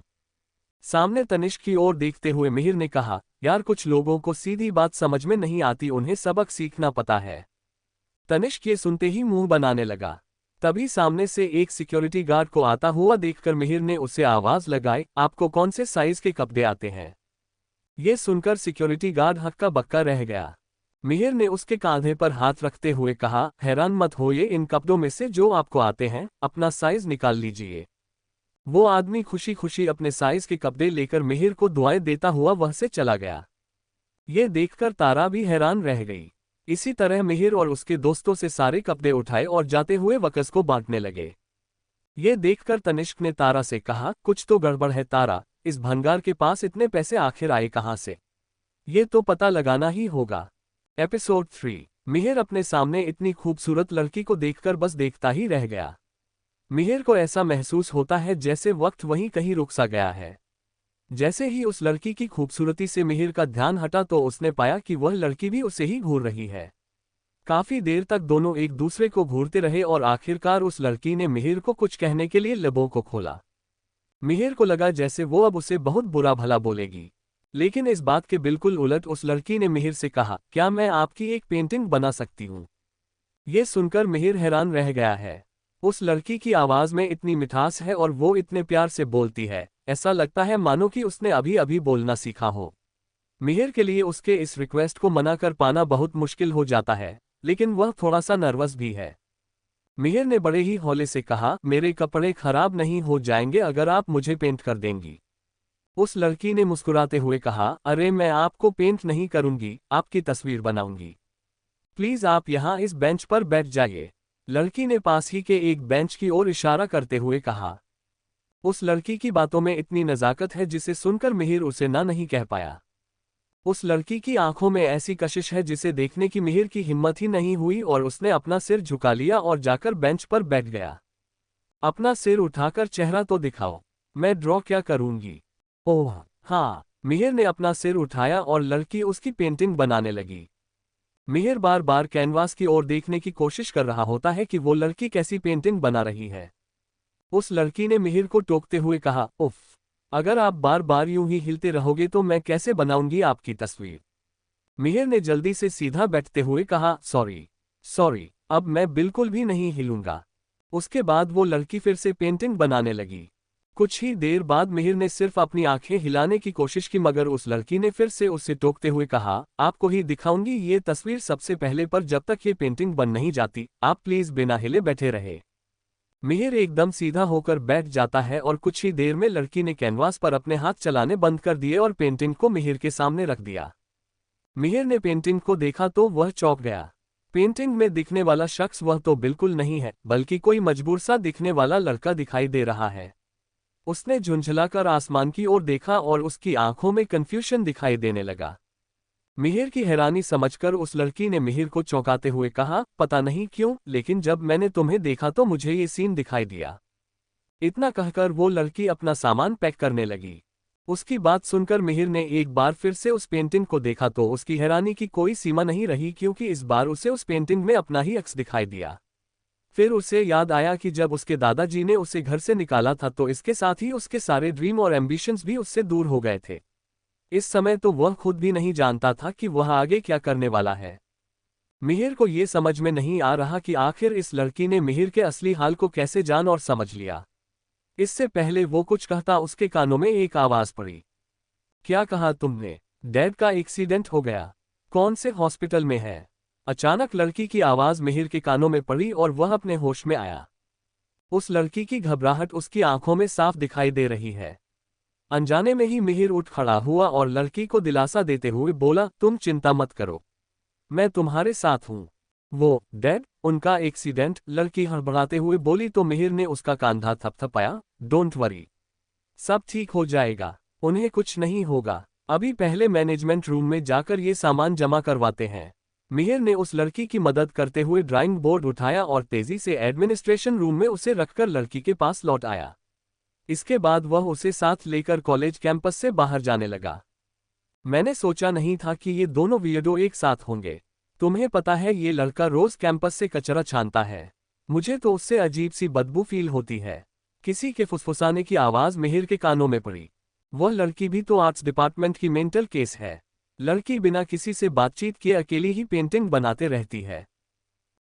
सामने तनिष्क की ओर देखते हुए मिहिर ने कहा, यार कुछ लोगों को सीधी बात समझ में नहीं आती, उन्हें सबक सीखना पता है। तनिष्क ये सुनते ही मुंह बनाने लगा। तभी सामने से एक सिक्योरिटी गार्ड को आता हुआ देखकर मिहिर ने उसे आवाज लगाई, आपको कौन से साइज के कपड़े आते हैं? ये सुनकर सिक्योरिटी गार्ड हक्का बक्का रह गया। मिहिर ने उसके कांधे पर हाथ रखते हुए कहा, हैरान मत होइए, इन कपड़ों में से जो आपको आते हैं अपना साइज निकाल लीजिए। वो आदमी खुशी खुशी अपने साइज के कपड़े लेकर मिहिर को दुआएं देता हुआ वह से चला गया। ये देखकर तारा भी हैरान रह गई। इसी तरह मिहिर और उसके दोस्तों से सारे कपड़े उठाए और जाते हुए वकस को बांटने लगे। ये देखकर तनिष्क ने तारा से कहा, कुछ तो गड़बड़ है तारा, इस भंगार के पास इतने पैसे आखिर आए कहां से? ये तो पता लगाना ही होगा। एपिसोड 3। मिहिर अपने सामने इतनी खूबसूरत लड़की को देखकर बस देखता ही रह गया। मिहिर को ऐसा महसूस होता है जैसे वक्त वहीं कहीं रुक सा गया है। जैसे ही उस लड़की की खूबसूरती से मिहिर का ध्यान हटा तो उसने पाया कि वह लड़की भी उसे ही घूर रही है। काफी देर तक दोनों एक दूसरे को घूरते रहे और आखिरकार उस लड़की ने मिहिर को कुछ कहने के लिए लबों को खोला। मिहिर को लगा जैसे वो अब उसे बहुत बुरा भला बोलेगी, लेकिन इस बात के बिल्कुल उलट उस लड़की ने मिहिर से कहा, क्या मैं आपकी एक पेंटिंग बना सकती हूँ? ये सुनकर मिहिर हैरान रह गया है। उस लड़की की आवाज में इतनी मिठास है और वो इतने प्यार से बोलती है, ऐसा लगता है मानो कि उसने अभी अभी बोलना सीखा हो। मिहिर के लिए उसके इस रिक्वेस्ट को मना कर पाना बहुत मुश्किल हो जाता है, लेकिन वह थोड़ा सा नर्वस भी है। मिहिर ने बड़े ही हौले से कहा, मेरे कपड़े खराब नहीं हो जाएंगे अगर आप मुझे पेंट कर देंगी। उस लड़की ने मुस्कुराते हुए कहा, अरे मैं आपको पेंट नहीं करूंगी, आपकी तस्वीर बनाऊंगी। प्लीज आप यहाँ इस बेंच पर बैठ जाइए। लड़की ने पास ही के एक बेंच की ओर इशारा करते हुए कहा। उस लड़की की बातों में इतनी नज़ाकत है जिसे सुनकर मिहिर उसे ना नहीं कह पाया। उस लड़की की आंखों में ऐसी कशिश है जिसे देखने की मिहिर की हिम्मत ही नहीं हुई और उसने अपना सिर झुका लिया और जाकर बेंच पर बैठ गया। अपना सिर उठाकर चेहरा तो दिखाओ, मैं ड्रॉ क्या करूंगी? ओह हाँ, मिहिर ने अपना सिर उठाया और लड़की उसकी पेंटिंग बनाने लगी। मिहिर बार बार कैनवास की ओर देखने की कोशिश कर रहा होता है कि वो लड़की कैसी पेंटिंग बना रही है। उस लड़की ने मिहिर को टोकते हुए कहा, उफ, अगर आप बार बार यूं ही हिलते रहोगे तो मैं कैसे बनाऊंगी आपकी तस्वीर? मिहिर ने जल्दी से सीधा बैठते हुए कहा, सॉरी, अब मैं बिल्कुल भी नहीं हिलूंगा। उसके बाद वो लड़की फिर से पेंटिंग बनाने लगी। कुछ ही देर बाद मिहिर ने सिर्फ अपनी आंखें हिलाने की कोशिश की मगर उस लड़की ने फिर से उसे टोकते हुए कहा, आपको ही दिखाऊंगी ये तस्वीर सबसे पहले, पर जब तक ये पेंटिंग बन नहीं जाती आप प्लीज बिना हिले बैठे रहे। मिहिर एकदम सीधा होकर बैठ जाता है और कुछ ही देर में लड़की ने कैनवास पर अपने हाथ चलाने बंद कर दिए और पेंटिंग को मिहिर के सामने रख दिया। मिहिर ने पेंटिंग को देखा तो वह चौंक गया। पेंटिंग में दिखने वाला शख्स वह तो बिल्कुल नहीं है, बल्कि कोई मजबूर सा दिखने वाला लड़का दिखाई दे रहा है। उसने झुंझलाकर आसमान की ओर देखा और उसकी आंखों में कंफ्यूजन दिखाई देने लगा। मिहिर की हैरानी समझकर उस लड़की ने मिहिर को चौंकाते हुए कहा, पता नहीं क्यों, लेकिन जब मैंने तुम्हें देखा तो मुझे ये सीन दिखाई दिया। इतना कहकर वो लड़की अपना सामान पैक करने लगी। उसकी बात सुनकर मिहिर ने एक बार फिर से उस पेंटिंग को देखा तो उसकी हैरानी की कोई सीमा नहीं रही, क्योंकि इस बार उसे उस पेंटिंग में अपना ही अक्स दिखाई दिया। फिर उसे याद आया कि जब उसके दादाजी ने उसे घर से निकाला था तो इसके साथ ही उसके सारे ड्रीम और एम्बिशंस भी उससे दूर हो गए थे। इस समय तो वह खुद भी नहीं जानता था कि वह आगे क्या करने वाला है। मिहिर को ये समझ में नहीं आ रहा कि आखिर इस लड़की ने मिहिर के असली हाल को कैसे जान और समझ लिया। इससे पहले वो कुछ कहता उसके कानों में एक आवाज पड़ी। क्या कहा तुमने? डैड का एक्सीडेंट हो गया? कौन से हॉस्पिटल में है? अचानक लड़की की आवाज मिहिर के कानों में पड़ी और वह अपने होश में आया। उस लड़की की घबराहट उसकी आंखों में साफ दिखाई दे रही है। अनजाने में ही मिहिर उठ खड़ा हुआ और लड़की को दिलासा देते हुए बोला, तुम चिंता मत करो, मैं तुम्हारे साथ हूं। वो डैड, उनका एक्सीडेंट? लड़की हड़बड़ाते हुए बोली तो मिहिर ने उसका कंधा थपथपाया। डोंट वरी, सब ठीक हो जाएगा, उन्हें कुछ नहीं होगा। अभी पहले मैनेजमेंट रूम में जाकर ये सामान जमा करवाते हैं। मिहिर ने उस लड़की की मदद करते हुए ड्राइंग बोर्ड उठाया और तेजी से एडमिनिस्ट्रेशन रूम में उसे रखकर लड़की के पास लौट आया। इसके बाद वह उसे साथ लेकर कॉलेज कैंपस से बाहर जाने लगा। मैंने सोचा नहीं था कि ये दोनों वियर्डो एक साथ होंगे। तुम्हें पता है ये लड़का रोज कैंपस से कचरा छानता है, मुझे तो उससे अजीब सी बदबू फील होती है। किसी के फुसफुसाने की आवाज मिहिर के कानों में पड़ी। वह लड़की भी तो आर्ट्स डिपार्टमेंट की मेंटल केस है। लड़की बिना किसी से बातचीत किए अकेली ही पेंटिंग बनाते रहती है।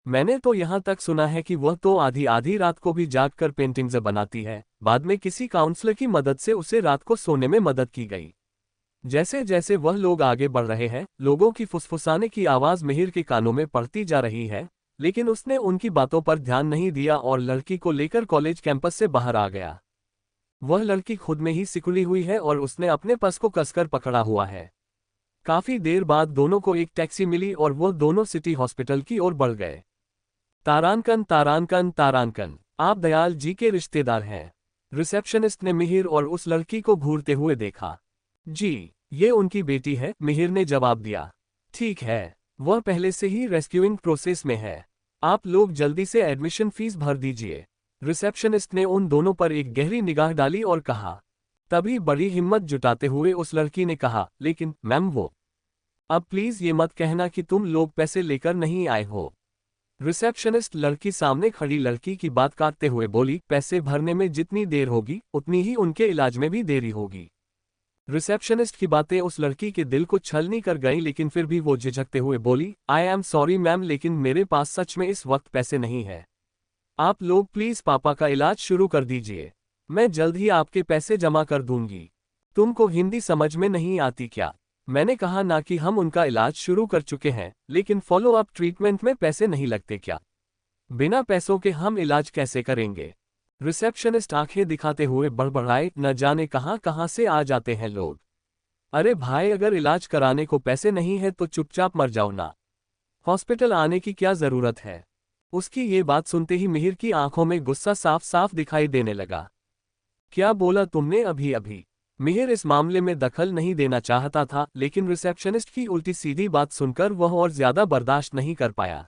मैंने तो यहाँ तक सुना है कि वह तो आधी आधी रात को भी जागकर पेंटिंग्स बनाती है। बाद में किसी काउंसलर की मदद से उसे रात को सोने में मदद की गई। जैसे जैसे वह लोग आगे बढ़ रहे हैं, लोगों की फुसफुसाने की आवाज मिहिर के कानों में पड़ती जा रही है, लेकिन उसने उनकी बातों पर ध्यान नहीं दिया और लड़की को लेकर कॉलेज कैंपस से बाहर आ गया। वह लड़की खुद में ही सिकुड़ी हुई है और उसने अपने पर्स को कसकर पकड़ा हुआ है। काफी देर बाद दोनों को एक टैक्सी मिली और वह दोनों सिटी हॉस्पिटल की ओर बढ़ गए। तारांकन तारांकन तारांकन, आप दयाल जी के रिश्तेदार हैं? रिसेप्शनिस्ट ने मिहिर और उस लड़की को घूरते हुए देखा। जी, ये उनकी बेटी है, मिहिर ने जवाब दिया। ठीक है, वह पहले से ही रेस्क्यूइंग प्रोसेस में है। आप लोग जल्दी से एडमिशन फीस भर दीजिए। रिसेप्शनिस्ट ने उन दोनों पर एक गहरी निगाह डाली और कहा। तभी बड़ी हिम्मत जुटाते हुए उस लड़की ने कहा, लेकिन मैम वो अब प्लीज ये मत कहना कि तुम लोग पैसे लेकर नहीं आए हो। रिसेप्शनिस्ट लड़की सामने खड़ी लड़की की बात काटते हुए बोली, पैसे भरने में जितनी देर होगी उतनी ही उनके इलाज में भी देरी होगी। रिसेप्शनिस्ट की बातें उस लड़की के दिल को छलनी कर गईं, लेकिन फिर भी वो झिझकते हुए बोली, आई एम सॉरी मैम, लेकिन मेरे पास सच में इस वक्त पैसे नहीं है। आप लोग प्लीज पापा का इलाज शुरू कर दीजिए, मैं जल्द ही आपके पैसे जमा कर दूंगी। तुमको हिंदी समझ में नहीं आती क्या? मैंने कहा ना कि हम उनका इलाज शुरू कर चुके हैं, लेकिन फॉलो अप ट्रीटमेंट में पैसे नहीं लगते क्या? बिना पैसों के हम इलाज कैसे करेंगे? रिसेप्शनिस्ट आंखें दिखाते हुए बड़बड़ाए, न जाने कहां कहां से आ जाते हैं लोग। अरे भाई, अगर इलाज कराने को पैसे नहीं है तो चुपचाप मर जाओ ना, हॉस्पिटल आने की क्या जरूरत है? उसकी ये बात सुनते ही मिहिर की आंखों में गुस्सा साफ साफ दिखाई देने लगा। क्या बोला तुमने अभी अभी? मिहिर इस मामले में दखल नहीं देना चाहता था, लेकिन रिसेप्शनिस्ट की उल्टी सीधी बात सुनकर वह और ज्यादा बर्दाश्त नहीं कर पाया।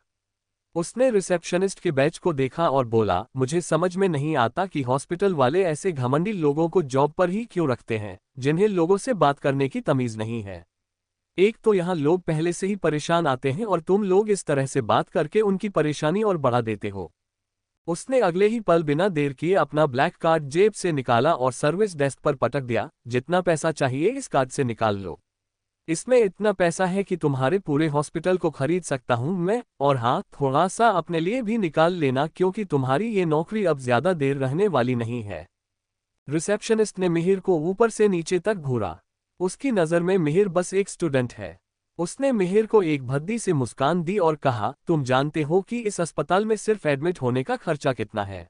उसने रिसेप्शनिस्ट के बैच को देखा और बोला, मुझे समझ में नहीं आता कि हॉस्पिटल वाले ऐसे घमंडी लोगों को जॉब पर ही क्यों रखते हैं, जिन्हें लोगों से बात करने की तमीज नहीं है। एक तो यहाँ लोग पहले से ही परेशान आते हैं और तुम लोग इस तरह से बात करके उनकी परेशानी और बढ़ा देते हो। उसने अगले ही पल बिना देर किए अपना ब्लैक कार्ड जेब से निकाला और सर्विस डेस्क पर पटक दिया, जितना पैसा चाहिए इस कार्ड से निकाल लो। इसमें इतना पैसा है कि तुम्हारे पूरे हॉस्पिटल को खरीद सकता हूं मैं, और हाँ, थोड़ा सा अपने लिए भी निकाल लेना, क्योंकि तुम्हारी ये नौकरी अब ज्यादा देर रहने वाली नहीं है। रिसेप्शनिस्ट ने मिहिर को ऊपर से नीचे तक घूरा। उसकी नज़र में मिहिर बस एक स्टूडेंट है। उसने मिहिर को एक भद्दी से मुस्कान दी और कहा, तुम जानते हो कि इस अस्पताल में सिर्फ एडमिट होने का खर्चा कितना है?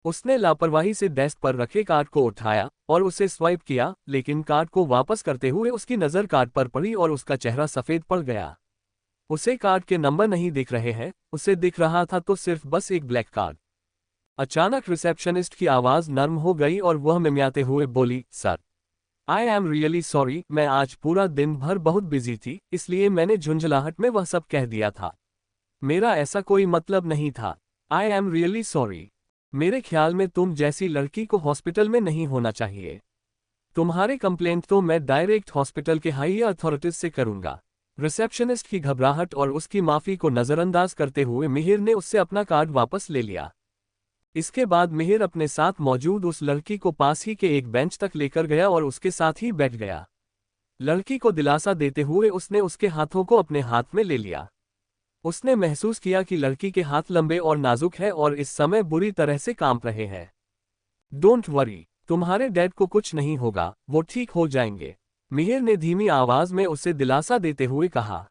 उसने लापरवाही से डेस्क पर रखे कार्ड को उठाया और उसे स्वाइप किया, लेकिन कार्ड को वापस करते हुए उसकी नज़र कार्ड पर पड़ी और उसका चेहरा सफ़ेद पड़ गया। उसे कार्ड के नंबर नहीं दिख रहे हैं, उसे दिख रहा था तो सिर्फ बस एक ब्लैक कार्ड। अचानक रिसेप्शनिस्ट की आवाज़ नर्म हो गई और वह मिमियाते हुए बोली, sir, I am really sorry, मैं आज पूरा दिन भर बहुत बिजी थी, इसलिए मैंने झुंझलाहट में वह सब कह दिया था। मेरा ऐसा कोई मतलब नहीं था। I am really sorry. मेरे ख्याल में तुम जैसी लड़की को हॉस्पिटल में नहीं होना चाहिए। तुम्हारे कंप्लेंट तो मैं डायरेक्ट हॉस्पिटल के हाई अथॉरिटीज से करूंगा। रिसेप्शनिस्ट की घबराहट और उसकी माफी को नजरअंदाज करते हुए मिहिर ने उससे अपना कार्ड वापस ले लिया। इसके बाद मिहिर अपने साथ मौजूद उस लड़की को पास ही के एक बेंच तक लेकर गया और उसके साथ ही बैठ गया। लड़की को दिलासा देते हुए उसने उसके हाथों को अपने हाथ में ले लिया। उसने महसूस किया कि लड़की के हाथ लंबे और नाजुक हैं और इस समय बुरी तरह से कांप रहे हैं। डोंट वरी, तुम्हारे डैड को कुछ नहीं होगा, वो ठीक हो जाएंगे, मिहिर ने धीमी आवाज में उसे दिलासा देते हुए कहा।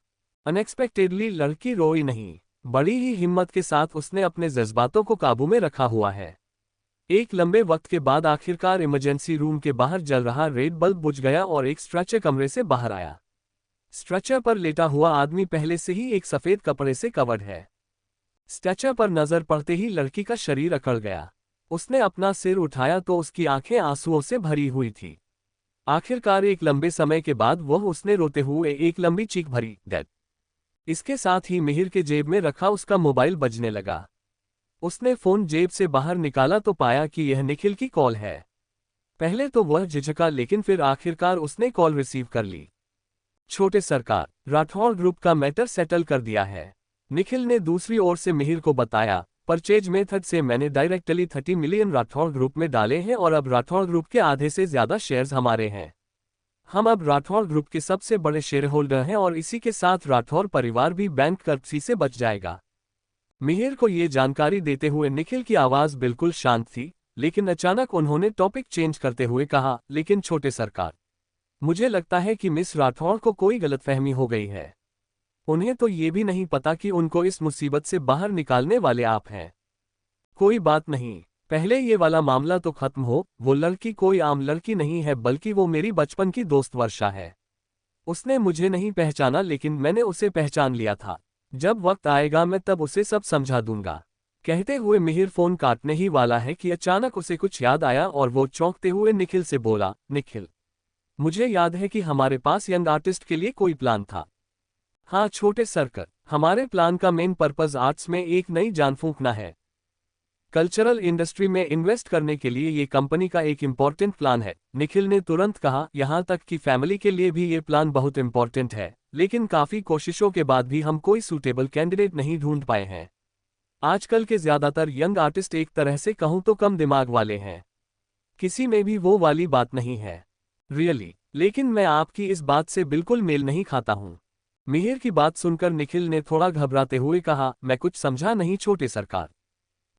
अनएक्सपेक्टेडली लड़की रोई नहीं, बड़ी ही हिम्मत के साथ उसने अपने जज्बातों को काबू में रखा हुआ है। एक लंबे वक्त के बाद आखिरकार इमरजेंसी रूम के बाहर जल रहा रेड बल्ब बुझ गया और एक स्ट्रेचर कमरे से बाहर आया। स्ट्रेचर पर लेटा हुआ आदमी पहले से ही एक सफेद कपड़े से कवर्ड है। स्ट्रेचर पर नजर पड़ते ही लड़की का शरीर अकड़ गया। उसने अपना सिर उठाया तो उसकी आंखें आंसुओं से भरी हुई थी। आखिरकार एक लंबे समय के बाद उसने रोते हुए एक लंबी चीख भरी, डेड। इसके साथ ही मिहिर के जेब में रखा उसका मोबाइल बजने लगा। उसने फोन जेब से बाहर निकाला तो पाया कि यह निखिल की कॉल है। पहले तो वह झिझका, लेकिन फिर आखिरकार उसने कॉल रिसीव कर ली। छोटे सरकार, राठौड़ ग्रुप का मैटर सेटल कर दिया है, निखिल ने दूसरी ओर से मिहिर को बताया। परचेज मेथड से मैंने डायरेक्टली 30 मिलियन राठौड़ ग्रुप में डाले हैं और अब राठौड़ ग्रुप के आधे से ज्यादा शेयर्स हमारे हैं। हम अब राठौड़ ग्रुप के सबसे बड़े शेयर होल्डर हैं और इसी के साथ राठौड़ परिवार भी बैंक कर्प्सी से बच जाएगा। मिहिर को ये जानकारी देते हुए निखिल की आवाज बिल्कुल शांत थी, लेकिन अचानक उन्होंने टॉपिक चेंज करते हुए कहा, लेकिन छोटे सरकार, मुझे लगता है कि मिस राठौड़ को कोई गलतफहमी हो गई है। उन्हें तो ये भी नहीं पता कि उनको इस मुसीबत से बाहर निकालने वाले आप हैं। कोई बात नहीं, पहले ये वाला मामला तो खत्म हो। वो लड़की कोई आम लड़की नहीं है, बल्कि वो मेरी बचपन की दोस्त वर्षा है। उसने मुझे नहीं पहचाना, लेकिन मैंने उसे पहचान लिया था। जब वक्त आएगा मैं तब उसे सब समझा दूंगा। कहते हुए मिहिर फोन काटने ही वाला है कि अचानक उसे कुछ याद आया और वो चौंकते हुए निखिल से बोला, निखिल, मुझे याद है कि हमारे पास यंग आर्टिस्ट के लिए कोई प्लान था। हाँ छोटे सरकार, हमारे प्लान का मेन पर्पस आर्ट्स में एक नई जान फूंकना है। कल्चरल इंडस्ट्री में इन्वेस्ट करने के लिए ये कंपनी का एक इम्पॉर्टेंट प्लान है। निखिल ने तुरंत कहा, यहाँ तक कि फैमिली के लिए भी ये प्लान बहुत इम्पॉर्टेंट है, लेकिन काफ़ी कोशिशों के बाद भी हम कोई सूटेबल कैंडिडेट नहीं ढूंढ पाए हैं। आजकल के ज़्यादातर यंग आर्टिस्ट एक तरह से कहूँ तो कम दिमाग वाले हैं, किसी में भी वो वाली बात नहीं है। रियली, लेकिन मैं आपकी इस बात से बिल्कुल मेल नहीं खाता हूँ। मिहिर की बात सुनकर निखिल ने थोड़ा घबराते हुए कहा, मैं कुछ समझा नहीं छोटे सरकार।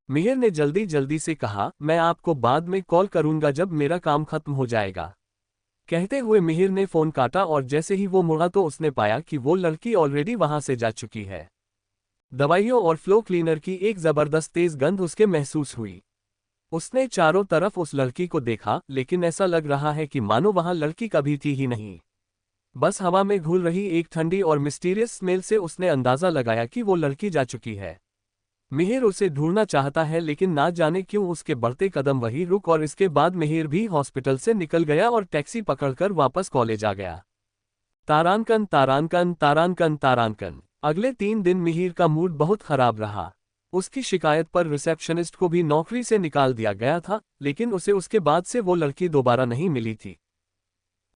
मिहिर ने जल्दी जल्दी से कहा, मैं आपको बाद में कॉल करूंगा जब मेरा काम खत्म हो जाएगा। कहते हुए मिहिर ने फोन काटा और जैसे ही वो मुड़ा तो उसने पाया कि वो लड़की ऑलरेडी वहां से जा चुकी है। दवाइयों और फ्लो क्लीनर की एक जबरदस्त तेज गंध उसके महसूस हुई। उसने चारों तरफ उस लड़की को देखा, लेकिन ऐसा लग रहा है कि मानो वहां लड़की कभी थी ही नहीं। बस हवा में घुल रही एक ठंडी और मिस्टीरियस स्मेल से उसने अंदाजा लगाया कि वो लड़की जा चुकी है। मिहिर उसे ढूंढना चाहता है, लेकिन ना जाने क्यों उसके बढ़ते कदम वहीं रुक और इसके बाद मिहिर भी हॉस्पिटल से निकल गया और टैक्सी पकड़कर वापस कॉलेज आ गया। तारांकन तारांकन तारांकन तारांकन। अगले 3 दिन मिहिर का मूड बहुत खराब रहा। उसकी शिकायत पर रिसेप्शनिस्ट को भी नौकरी से निकाल दिया गया था, लेकिन उसे उसके बाद से वो लड़की दोबारा नहीं मिली थी।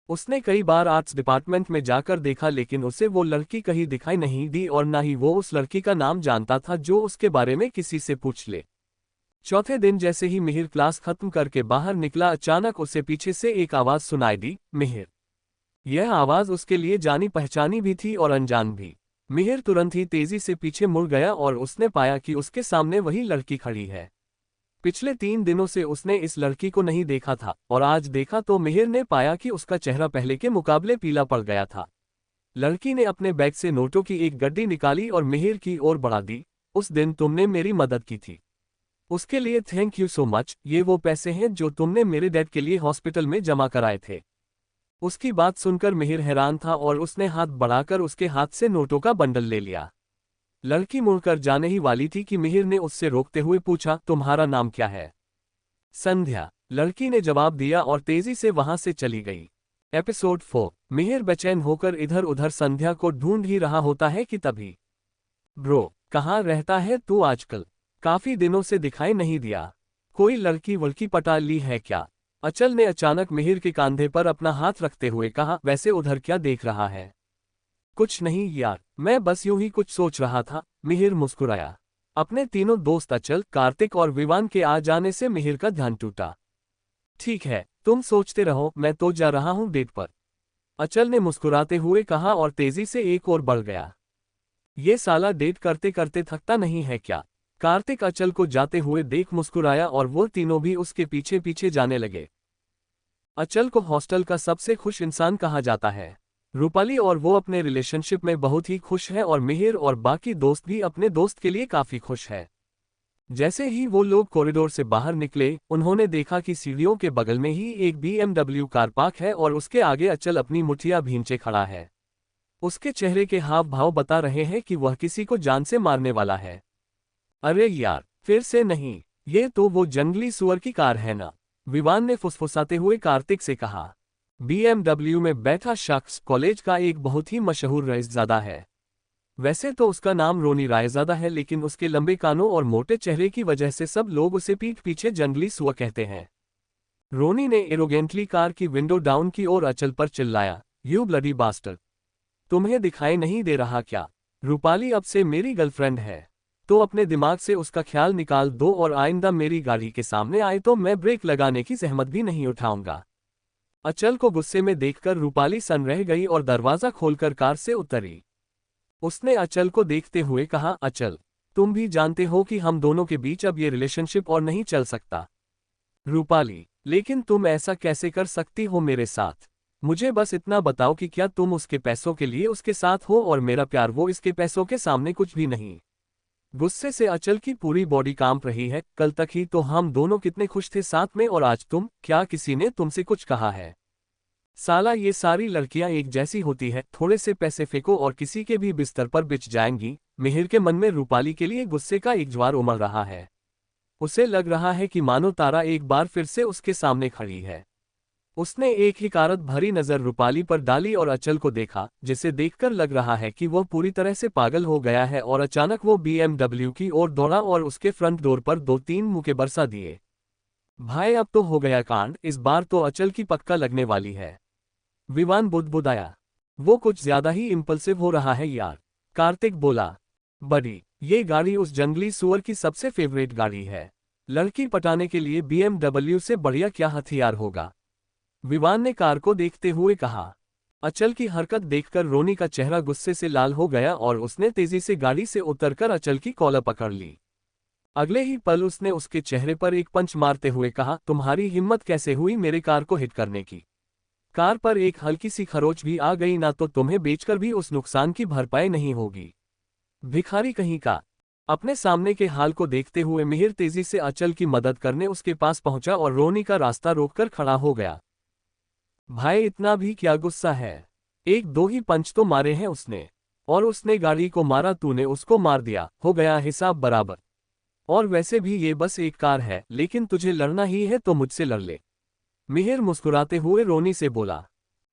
उसने कई बार आर्ट्स डिपार्टमेंट में जाकर देखा, लेकिन उसे वो लड़की कहीं दिखाई नहीं दी और ना ही वो उस लड़की का नाम जानता था जो उसके बारे में किसी से पूछ ले। चौथे दिन जैसे ही मिहिर क्लास खत्म करके बाहर निकला, अचानक उसे पीछे से एक आवाज सुनाई दी, मिहिर। यह आवाज उसके लिए जानी पहचानी भी थी और अनजान भी। मिहिर तुरंत ही तेजी से पीछे मुड़ गया और उसने पाया कि उसके सामने वही लड़की खड़ी है। पिछले 3 दिनों से उसने इस लड़की को नहीं देखा था और आज देखा तो मिहिर ने पाया कि उसका चेहरा पहले के मुकाबले पीला पड़ गया था। लड़की ने अपने बैग से नोटों की एक गड्डी निकाली और मिहिर की ओर बढ़ा दी। उस दिन तुमने मेरी मदद की थी, उसके लिए थैंक यू सो मच। ये वो पैसे हैं जो तुमने मेरे डैड के लिए हॉस्पिटल में जमा कराए थे। उसकी बात सुनकर मिहिर हैरान था और उसने हाथ बढ़ाकर उसके हाथ से नोटों का बंडल ले लिया। लड़की मुड़कर जाने ही वाली थी कि मिहिर ने उससे रोकते हुए पूछा, तुम्हारा नाम क्या है? संध्या, लड़की ने जवाब दिया और तेजी से वहां से चली गई। एपिसोड 4। मिहिर बेचैन होकर इधर उधर संध्या को ढूंढ ही रहा होता है कि तभी, ब्रो, कहाँ रहता है तू आजकल? काफी दिनों से दिखाई नहीं दिया। कोई लड़की वड़की पटा ली है क्या? अचल ने अचानक मिहिर के कंधे पर अपना हाथ रखते हुए कहा, वैसे उधर क्या देख रहा है? कुछ नहीं यार, मैं बस यूं ही कुछ सोच रहा था। मिहिर मुस्कुराया। अपने तीनों दोस्त अचल, कार्तिक और विवान के आ जाने से मिहिर का ध्यान टूटा। ठीक है, तुम सोचते रहो, मैं तो जा रहा हूं डेट पर, अचल ने मुस्कुराते हुए कहा और तेजी से एक और बढ़ गया। ये साला डेट करते करते थकता नहीं है क्या? कार्तिक अचल को जाते हुए देख मुस्कुराया और वो तीनों भी उसके पीछे पीछे जाने लगे। अचल को हॉस्टल का सबसे खुश इंसान कहा जाता है। रूपाली और वो अपने रिलेशनशिप में बहुत ही खुश है और मिहिर और बाकी दोस्त भी अपने दोस्त के लिए काफी खुश है। जैसे ही वो लोग कॉरिडोर से बाहर निकले, उन्होंने देखा कि सीढ़ियों के बगल में ही एक BMW कार पार्क है और उसके आगे अचल अपनी मुठिया भींचे खड़ा है। उसके चेहरे के हाव भाव बता रहे हैं कि वह किसी को जान से मारने वाला है। अरे यार, फिर से नहीं, ये तो वो जंगली सुअर की कार है ना? विवान ने फुसफुसाते हुए कार्तिक से कहा। BMW में बैठा शख्स कॉलेज का एक बहुत ही मशहूर रईसज़ादा है। वैसे तो उसका नाम रोनी रायज़ादा है, लेकिन उसके लंबे कानों और मोटे चेहरे की वजह से सब लोग उसे पीठ पीछे जंगली सुअर कहते हैं। रोनी ने एरोगेंटली कार की विंडो डाउन की और अचल पर चिल्लाया, यू ब्लडी बास्टर्ड, तुम्हें दिखाई नहीं दे रहा क्या? रूपाली अब से मेरी गर्लफ्रेंड है, तो अपने दिमाग से उसका ख्याल निकाल दो और आइंदा मेरी गाड़ी के सामने आए तो मैं ब्रेक लगाने की जहमत भी नहीं उठाऊंगा। अचल को गुस्से में देखकर रूपाली सन रह गई और दरवाजा खोलकर कार से उतरी। उसने अचल को देखते हुए कहा, अचल, तुम भी जानते हो कि हम दोनों के बीच अब ये रिलेशनशिप और नहीं चल सकता। रूपाली, लेकिन तुम ऐसा कैसे कर सकती हो मेरे साथ? मुझे बस इतना बताओ कि क्या तुम उसके पैसों के लिए उसके साथ हो और मेरा प्यार वो इसके पैसों के सामने कुछ भी नहीं? गुस्से से अचल की पूरी बॉडी कांप रही है। कल तक ही तो हम दोनों कितने खुश थे साथ में, और आज तुम, क्या किसी ने तुमसे कुछ कहा है? साला ये सारी लड़कियां एक जैसी होती है, थोड़े से पैसे फेंको और किसी के भी बिस्तर पर बिछ जाएंगी। मिहिर के मन में रूपाली के लिए गुस्से का एक ज्वार उमड़ रहा है। उसे लग रहा है कि मानो तारा एक बार फिर से उसके सामने खड़ी है। उसने एक हिकारत भरी नजर रूपाली पर डाली और अचल को देखा, जिसे देखकर लग रहा है कि वह पूरी तरह से पागल हो गया है, और अचानक वो BMW की ओर दौड़ा और उसके फ्रंट डोर पर 2-3 मुक्के बरसा दिए। भाई अब तो हो गया कांड, इस बार तो अचल की पक्का लगने वाली है। विवान बुदबुदाया। वो कुछ ज्यादा ही इम्पल्सिव हो रहा है यार। कार्तिक बोला। बड़ी, ये गाड़ी उस जंगली सुअर की सबसे फेवरेट गाड़ी है। लड़की पटाने के लिए BMW से बढ़िया क्या हथियार होगा। विवान ने कार को देखते हुए कहा। अचल की हरकत देखकर रोनी का चेहरा गुस्से से लाल हो गया और उसने तेजी से गाड़ी से उतरकर अचल की कॉलर पकड़ ली। अगले ही पल उसने उसके चेहरे पर एक पंच मारते हुए कहा, तुम्हारी हिम्मत कैसे हुई मेरे कार को हिट करने की। कार पर एक हल्की सी खरोच भी आ गई ना तो तुम्हें बेचकर भी उस नुकसान की भरपाई नहीं होगी। भिखारी कहीं का। अपने सामने के हाल को देखते हुए मिहिर तेजी से अचल की मदद करने उसके पास पहुंचा और रोनी का रास्ता रोककर खड़ा हो गया। भाई इतना भी क्या गुस्सा है, एक दो ही पंच तो मारे हैं उसने, और उसने गाड़ी को मारा, तूने उसको मार दिया, हो गया हिसाब बराबर। और वैसे भी ये बस एक कार है, लेकिन तुझे लड़ना ही है तो मुझसे लड़ ले। मिहिर मुस्कुराते हुए रोनी से बोला।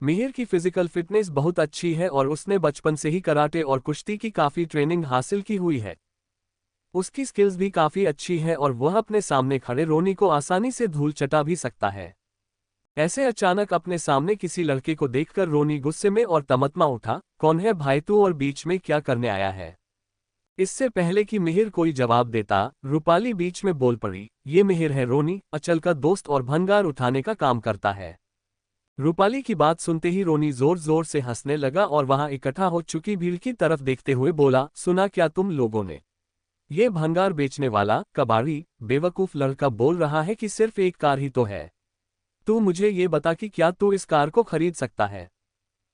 मिहिर की फिजिकल फिटनेस बहुत अच्छी है और उसने बचपन से ही कराटे और कुश्ती की काफी ट्रेनिंग हासिल की हुई है। उसकी स्किल्स भी काफी अच्छी है और वह अपने सामने खड़े रोनी को आसानी से धूल चटा भी सकता है। ऐसे अचानक अपने सामने किसी लड़के को देखकर रोनी गुस्से में और तमतमा उठा, कौन है भाई तू और बीच में क्या करने आया है। इससे पहले कि मिहिर कोई जवाब देता, रूपाली बीच में बोल पड़ी, ये मिहिर है रोनी, अचल का दोस्त और भंगार उठाने का काम करता है। रूपाली की बात सुनते ही रोनी जोर जोर से हंसने लगा और वहां इकट्ठा हो चुकी भीड़ की तरफ देखते हुए बोला, सुना क्या तुम लोगों ने। ये भंगार बेचने वाला कबाड़ी बेवकूफ लड़का बोल रहा है कि सिर्फ एक कार ही तो है। तू मुझे ये बता कि क्या तू इस कार को खरीद सकता है।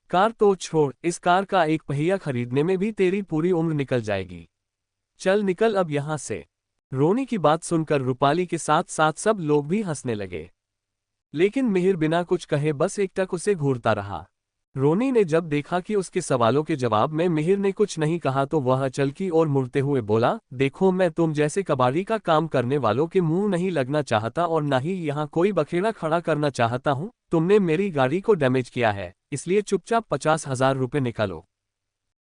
कार तो छोड़, इस कार का एक पहिया खरीदने में भी तेरी पूरी उम्र निकल जाएगी। चल निकल अब यहां से। रोनी की बात सुनकर रूपाली के साथ साथ सब लोग भी हंसने लगे, लेकिन मिहिर बिना कुछ कहे बस एकटक उसे घूरता रहा। रोनी ने जब देखा कि उसके सवालों के जवाब में मिहिर ने कुछ नहीं कहा तो वह अचल की ओर मुड़ते हुए बोला, देखो मैं तुम जैसे कबाड़ी का काम करने वालों के मुंह नहीं लगना चाहता और ना ही यहाँ कोई बखेड़ा खड़ा करना चाहता हूँ। तुमने मेरी गाड़ी को डैमेज किया है, इसलिए चुपचाप 50,000 रुपये निकालो।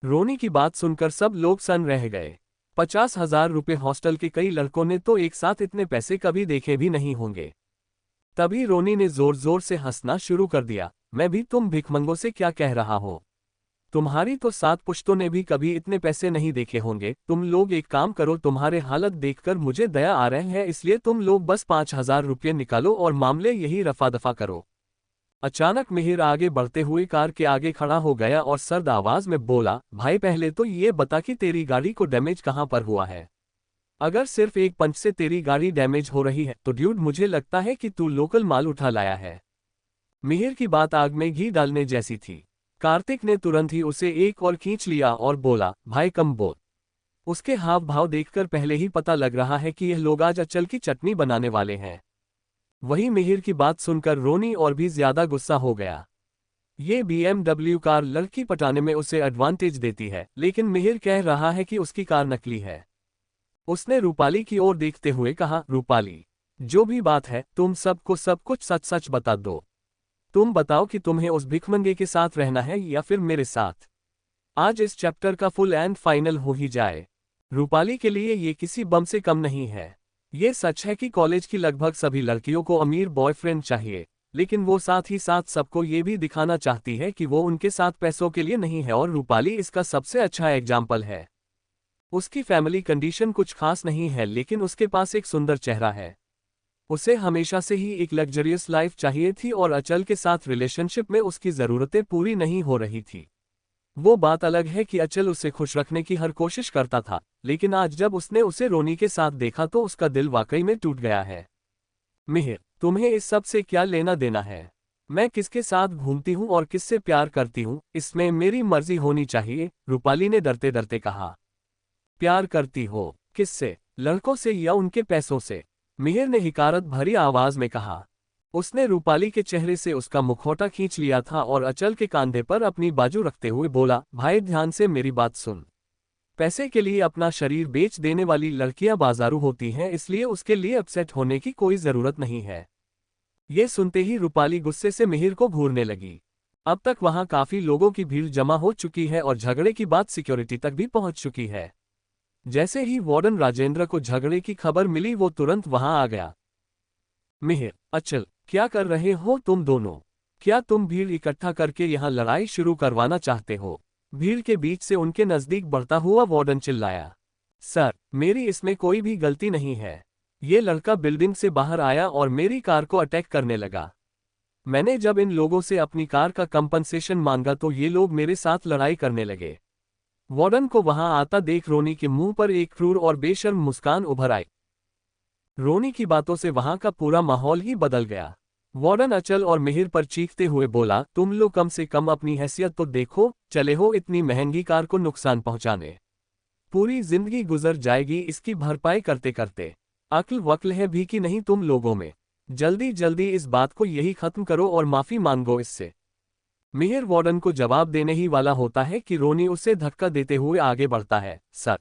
रोनी की बात सुनकर सब लोग सन रह गए। 50,000 रुपये, हॉस्टल के कई लड़कों ने तो एक साथ इतने पैसे कभी देखे भी नहीं होंगे। तभी रोनी ने जोर जोर से हंसना शुरू कर दिया, मैं भी तुम भिखमंगों से क्या कह रहा हो। तुम्हारी तो 7 पुश्तों ने भी कभी इतने पैसे नहीं देखे होंगे। तुम लोग एक काम करो, तुम्हारे हालत देखकर मुझे दया आ रहे हैं, इसलिए तुम लोग बस 5,000 रुपये निकालो और मामले यही रफा दफा करो। अचानक मिहिर आगे बढ़ते हुए कार के आगे खड़ा हो गया और सर्द आवाज में बोला, भाई पहले तो ये बता कि तेरी गाड़ी को डैमेज कहां पर हुआ है। अगर सिर्फ एक पंच से तेरी गाड़ी डैमेज हो रही है तो ड्यूड मुझे लगता है कि तू लोकल माल उठा लाया है। मिहिर की बात आग में घी डालने जैसी थी। कार्तिक ने तुरंत ही उसे एक और खींच लिया और बोला, भाई कम बोल। उसके हाव भाव देखकर पहले ही पता लग रहा है कि यह लोग आज अचल की चटनी बनाने वाले हैं। वहीं मिहिर की बात सुनकर रोनी और भी ज्यादा गुस्सा हो गया। ये BMW कार लड़की पटाने में उसे एडवांटेज देती है, लेकिन मिहिर कह रहा है कि उसकी कार नकली है। उसने रूपाली की ओर देखते हुए कहा, रूपाली, जो भी बात है तुम सबको सब कुछ सच सच बता दो। तुम बताओ कि तुम्हें उस भिखमंगे के साथ रहना है या फिर मेरे साथ। आज इस चैप्टर का फुल एंड फाइनल हो ही जाए। रूपाली के लिए ये किसी बम से कम नहीं है। ये सच है कि कॉलेज की लगभग सभी लड़कियों को अमीर बॉयफ्रेंड चाहिए, लेकिन वो साथ ही साथ सबको ये भी दिखाना चाहती है कि वो उनके साथ पैसों के लिए नहीं है, और रूपाली इसका सबसे अच्छा एग्जाम्पल है। उसकी फैमिली कंडीशन कुछ खास नहीं है, लेकिन उसके पास एक सुंदर चेहरा है। उसे हमेशा से ही एक लग्जरियस लाइफ चाहिए थी और अचल के साथ रिलेशनशिप में उसकी ज़रूरतें पूरी नहीं हो रही थी। वो बात अलग है कि अचल उसे खुश रखने की हर कोशिश करता था, लेकिन आज जब उसने उसे रोनी के साथ देखा तो उसका दिल वाकई में टूट गया है। मिहिर, तुम्हें इस सब से क्या लेना देना है। मैं किसके साथ घूमती हूँ और किससे प्यार करती हूँ, इसमें मेरी मर्जी होनी चाहिए, रूपाली ने डरते डरते कहा। प्यार करती हो? किससे, लड़कों से या उनके पैसों से? मिहिर ने हिकारत भरी आवाज में कहा। उसने रूपाली के चेहरे से उसका मुखौटा खींच लिया था और अचल के कांधे पर अपनी बाजू रखते हुए बोला, भाई ध्यान से मेरी बात सुन। पैसे के लिए अपना शरीर बेच देने वाली लड़कियां बाजारू होती हैं, इसलिए उसके लिए अपसेट होने की कोई जरूरत नहीं है। ये सुनते ही रूपाली गुस्से से मिहिर को घूरने लगी। अब तक वहां काफी लोगों की भीड़ जमा हो चुकी है और झगड़े की बात सिक्योरिटी तक भी पहुंच चुकी है। जैसे ही वार्डन राजेंद्र को झगड़े की खबर मिली वो तुरंत वहां आ गया। मिहिर, अचल, क्या कर रहे हो तुम दोनों? क्या तुम भीड़ इकट्ठा करके यहाँ लड़ाई शुरू करवाना चाहते हो? भीड़ के बीच से उनके नजदीक बढ़ता हुआ वार्डन चिल्लाया। सर, मेरी इसमें कोई भी गलती नहीं है। ये लड़का बिल्डिंग से बाहर आया और मेरी कार को अटैक करने लगा। मैंने जब इन लोगों से अपनी कार का कंपनसेशन मांगा तो ये लोग मेरे साथ लड़ाई करने लगे। वार्डन को वहां आता देख रोनी के मुंह पर एक क्रूर और बेशर्म मुस्कान उभर आई। रोनी की बातों से वहां का पूरा माहौल ही बदल गया। वार्डन अचल और मिहिर पर चीखते हुए बोला, तुम लोग कम से कम अपनी हैसियत तो देखो, चले हो इतनी महंगी कार को नुकसान पहुंचाने। पूरी जिंदगी गुजर जाएगी इसकी भरपाई करते करते। अक्ल वक्ल है भी कि नहीं तुम लोगों में? जल्दी जल्दी इस बात को यही खत्म करो और माफी मांगो इससे। मिहिर वार्डन को जवाब देने ही वाला होता है कि रोनी उसे धक्का देते हुए आगे बढ़ता है। सर,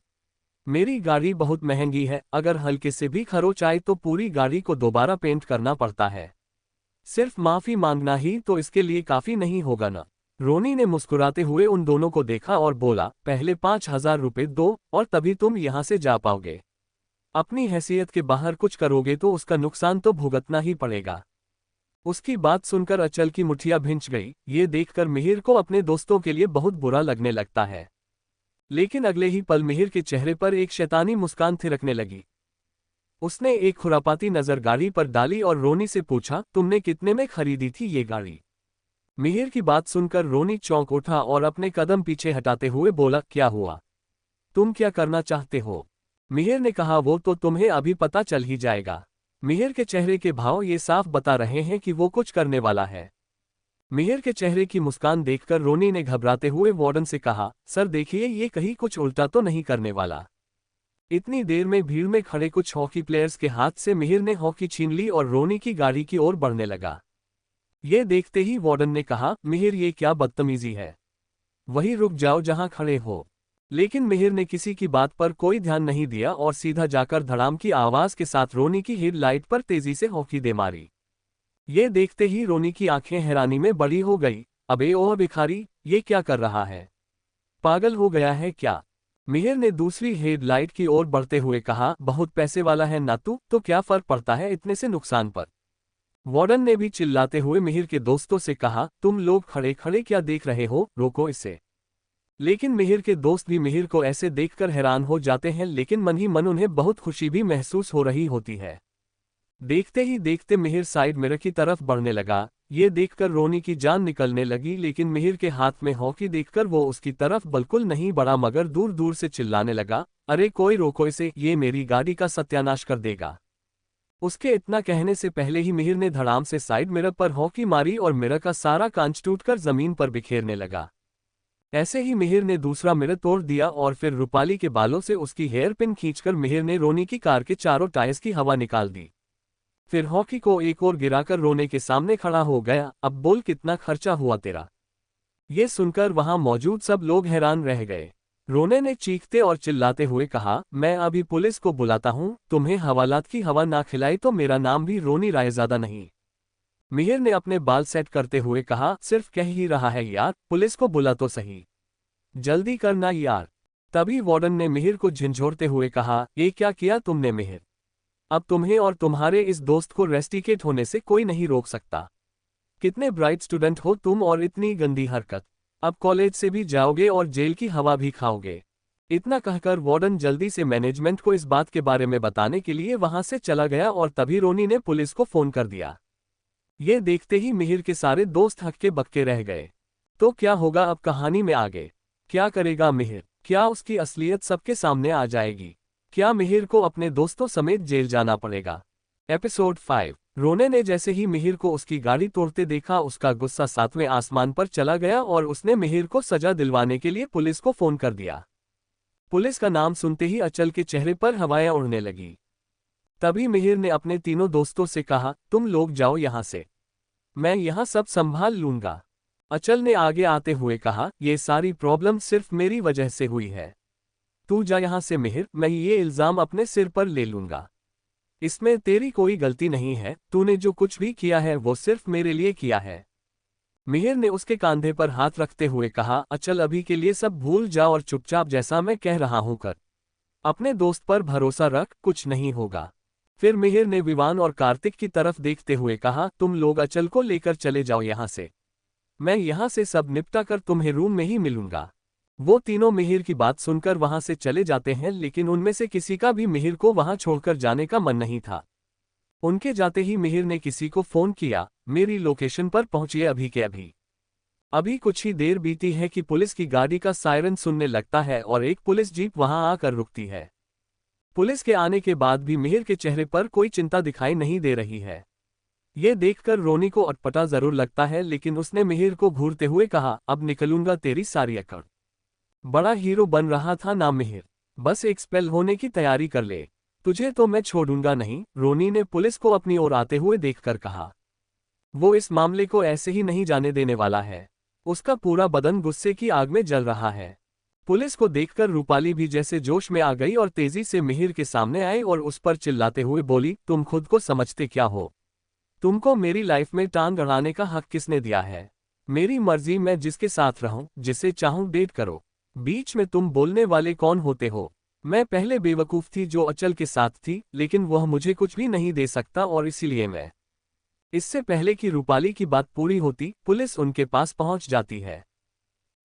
मेरी गाड़ी बहुत महंगी है, अगर हल्के से भी खरोच आए तो पूरी गाड़ी को दोबारा पेंट करना पड़ता है। सिर्फ माफी मांगना ही तो इसके लिए काफी नहीं होगा ना? रोनी ने मुस्कुराते हुए उन दोनों को देखा और बोला, पहले 5,000 रुपये दो और तभी तुम यहां से जा पाओगे। अपनी हैसियत के बाहर कुछ करोगे तो उसका नुकसान तो भुगतना ही पड़ेगा। उसकी बात सुनकर अचल की मुठिया भिंच गई। ये देखकर मिहिर को अपने दोस्तों के लिए बहुत बुरा लगने लगता है। लेकिन अगले ही पल मिहिर के चेहरे पर एक शैतानी मुस्कान थिरकने लगी। उसने एक खुरापाती नजर गाड़ी पर डाली और रोनी से पूछा, तुमने कितने में खरीदी थी ये गाड़ी? मिहिर की बात सुनकर रोनी चौंक उठा और अपने कदम पीछे हटाते हुए बोला, क्या हुआ? तुम क्या करना चाहते हो? मिहिर ने कहा, वो तो तुम्हें अभी पता चल ही जाएगा। मिहिर के चेहरे के भाव ये साफ बता रहे हैं कि वो कुछ करने वाला है। मिहिर के चेहरे की मुस्कान देखकर रोनी ने घबराते हुए वार्डन से कहा, सर देखिए ये कहीं कुछ उल्टा तो नहीं करने वाला। इतनी देर में भीड़ में खड़े कुछ हॉकी प्लेयर्स के हाथ से मिहिर ने हॉकी छीन ली और रोनी की गाड़ी की ओर बढ़ने लगा। ये देखते ही वार्डन ने कहा, मिहिर ये क्या बदतमीजी है? वहीं रुक जाओ जहां खड़े हो। लेकिन मिहिर ने किसी की बात पर कोई ध्यान नहीं दिया और सीधा जाकर धड़ाम की आवाज के साथ रोनी की हेडलाइट पर तेजी से हॉकी दे मारी। ये देखते ही रोनी की आंखें हैरानी में बड़ी हो गई। अबे ओह भिखारी, ये क्या कर रहा है? पागल हो गया है क्या? मिहिर ने दूसरी हेडलाइट की ओर बढ़ते हुए कहा, बहुत पैसे वाला है ना तू, तो क्या फर्क पड़ता है इतने से नुकसान पर? वार्डन ने भी चिल्लाते हुए मिहिर के दोस्तों से कहा, तुम लोग खड़े खड़े क्या देख रहे हो, रोको इसे। लेकिन मिहिर के दोस्त भी मिहिर को ऐसे देखकर हैरान हो जाते हैं, लेकिन मन ही मन उन्हें बहुत खुशी भी महसूस हो रही होती है। देखते ही देखते मिहिर साइड मिरर की तरफ बढ़ने लगा। ये देखकर रोनी की जान निकलने लगी, लेकिन मिहिर के हाथ में हॉकी देखकर वो उसकी तरफ बिल्कुल नहीं बढ़ा मगर दूर दूर से चिल्लाने लगा, अरे कोई रोको इसे, ये मेरी गाड़ी का सत्यानाश कर देगा। उसके इतना कहने से पहले ही मिहिर ने धड़ाम से साइड मिरर पर हॉकी मारी और मिरर का सारा कांच टूटकर जमीन पर बिखेरने लगा। ऐसे ही मिहिर ने दूसरा मिरर तोड़ दिया और फिर रूपाली के बालों से उसकी हेयर पिन खींचकर मिहिर ने रोनी की कार के चारों टायर्स की हवा निकाल दी। फिर हॉकी को एक और गिराकर रोने के सामने खड़ा हो गया, अब बोल कितना खर्चा हुआ तेरा? ये सुनकर वहां मौजूद सब लोग हैरान रह गए। रोने ने चीखते और चिल्लाते हुए कहा, मैं अभी पुलिस को बुलाता हूं, तुम्हें हवालात की हवा ना खिलाई तो मेरा नाम भी रोनी रायजादा नहीं। मिहिर ने अपने बाल सेट करते हुए कहा, सिर्फ कह ही रहा है यार, पुलिस को बुला तो सही, जल्दी करना यार। तभी वार्डन ने मिहिर को झिंझोड़ते हुए कहा, ये क्या किया तुमने मिहिर? अब तुम्हें और तुम्हारे इस दोस्त को रेस्टिकेट होने से कोई नहीं रोक सकता। कितने ब्राइट स्टूडेंट हो तुम और इतनी गंदी हरकत, अब कॉलेज से भी जाओगे और जेल की हवा भी खाओगे। इतना कहकर वार्डन जल्दी से मैनेजमेंट को इस बात के बारे में बताने के लिए वहां से चला गया और तभी रोनी ने पुलिस को फोन कर दिया। ये देखते ही मिहिर के सारे दोस्त हक्के बक्के रह गए। तो क्या होगा अब कहानी में आगे? क्या करेगा मिहिर? क्या उसकी असलियत सबके सामने आ जाएगी? क्या मिहिर को अपने दोस्तों समेत जेल जाना पड़ेगा? एपिसोड 5। रोने ने जैसे ही मिहिर को उसकी गाड़ी तोड़ते देखा, उसका गुस्सा 7वें आसमान पर चला गया और उसने मिहिर को सजा दिलवाने के लिए पुलिस को फोन कर दिया। पुलिस का नाम सुनते ही अचल के चेहरे पर हवाएं उड़ने लगी। तभी मिहिर ने अपने तीनों दोस्तों से कहा, तुम लोग जाओ यहां से, मैं यहां सब संभाल लूंगा। अचल ने आगे आते हुए कहा, ये सारी प्रॉब्लम सिर्फ मेरी वजह से हुई है। तू जा यहां से मिहिर, मैं ये इल्जाम अपने सिर पर ले लूंगा। इसमें तेरी कोई गलती नहीं है, तूने जो कुछ भी किया है वो सिर्फ मेरे लिए किया है। मिहिर ने उसके कंधे पर हाथ रखते हुए कहा, अचल अभी के लिए सब भूल जा और चुपचाप जैसा मैं कह रहा हूं कर। अपने दोस्त पर भरोसा रख, कुछ नहीं होगा। फिर मिहिर ने विवान और कार्तिक की तरफ देखते हुए कहा, तुम लोग अचल को लेकर चले जाओ यहां से। मैं यहां से सब निपटा कर तुम्हें रूम में ही मिलूंगा। वो तीनों मिहिर की बात सुनकर वहां से चले जाते हैं, लेकिन उनमें से किसी का भी मिहिर को वहां छोड़कर जाने का मन नहीं था। उनके जाते ही मिहिर ने किसी को फोन किया, मेरी लोकेशन पर पहुंचिए अभी के अभी। अभी कुछ ही देर बीती है कि पुलिस की गाड़ी का सायरन सुनने लगता है और एक पुलिस जीप वहां आकर रुकती है। पुलिस के आने के बाद भी मिहिर के चेहरे पर कोई चिंता दिखाई नहीं दे रही है। ये देखकर रोनी को अटपटा जरूर लगता है, लेकिन उसने मिहिर को घूरते हुए कहा, अब निकलूंगा तेरी सारी अकड़। बड़ा हीरो बन रहा था ना मिहिर, बस एक स्पेल होने की तैयारी कर ले, तुझे तो मैं छोड़ूंगा नहीं। रोनी ने पुलिस को अपनी ओर आते हुए देखकर कहा। वो इस मामले को ऐसे ही नहीं जाने देने वाला है। उसका पूरा बदन गुस्से की आग में जल रहा है। पुलिस को देखकर रूपाली भी जैसे जोश में आ गई और तेजी से मिहिर के सामने आई और उस पर चिल्लाते हुए बोली, तुम खुद को समझते क्या हो? तुमको मेरी लाइफ में टांग अड़ाने का हक किसने दिया है? मेरी मर्जी, मैं जिसके साथ रहूं, जिसे चाहूं डेट करो। बीच में तुम बोलने वाले कौन होते हो? मैं पहले बेवकूफ थी जो अचल के साथ थी, लेकिन वह मुझे कुछ भी नहीं दे सकता और इसीलिए मैं। इससे पहले कि रूपाली की बात पूरी होती, पुलिस उनके पास पहुंच जाती है।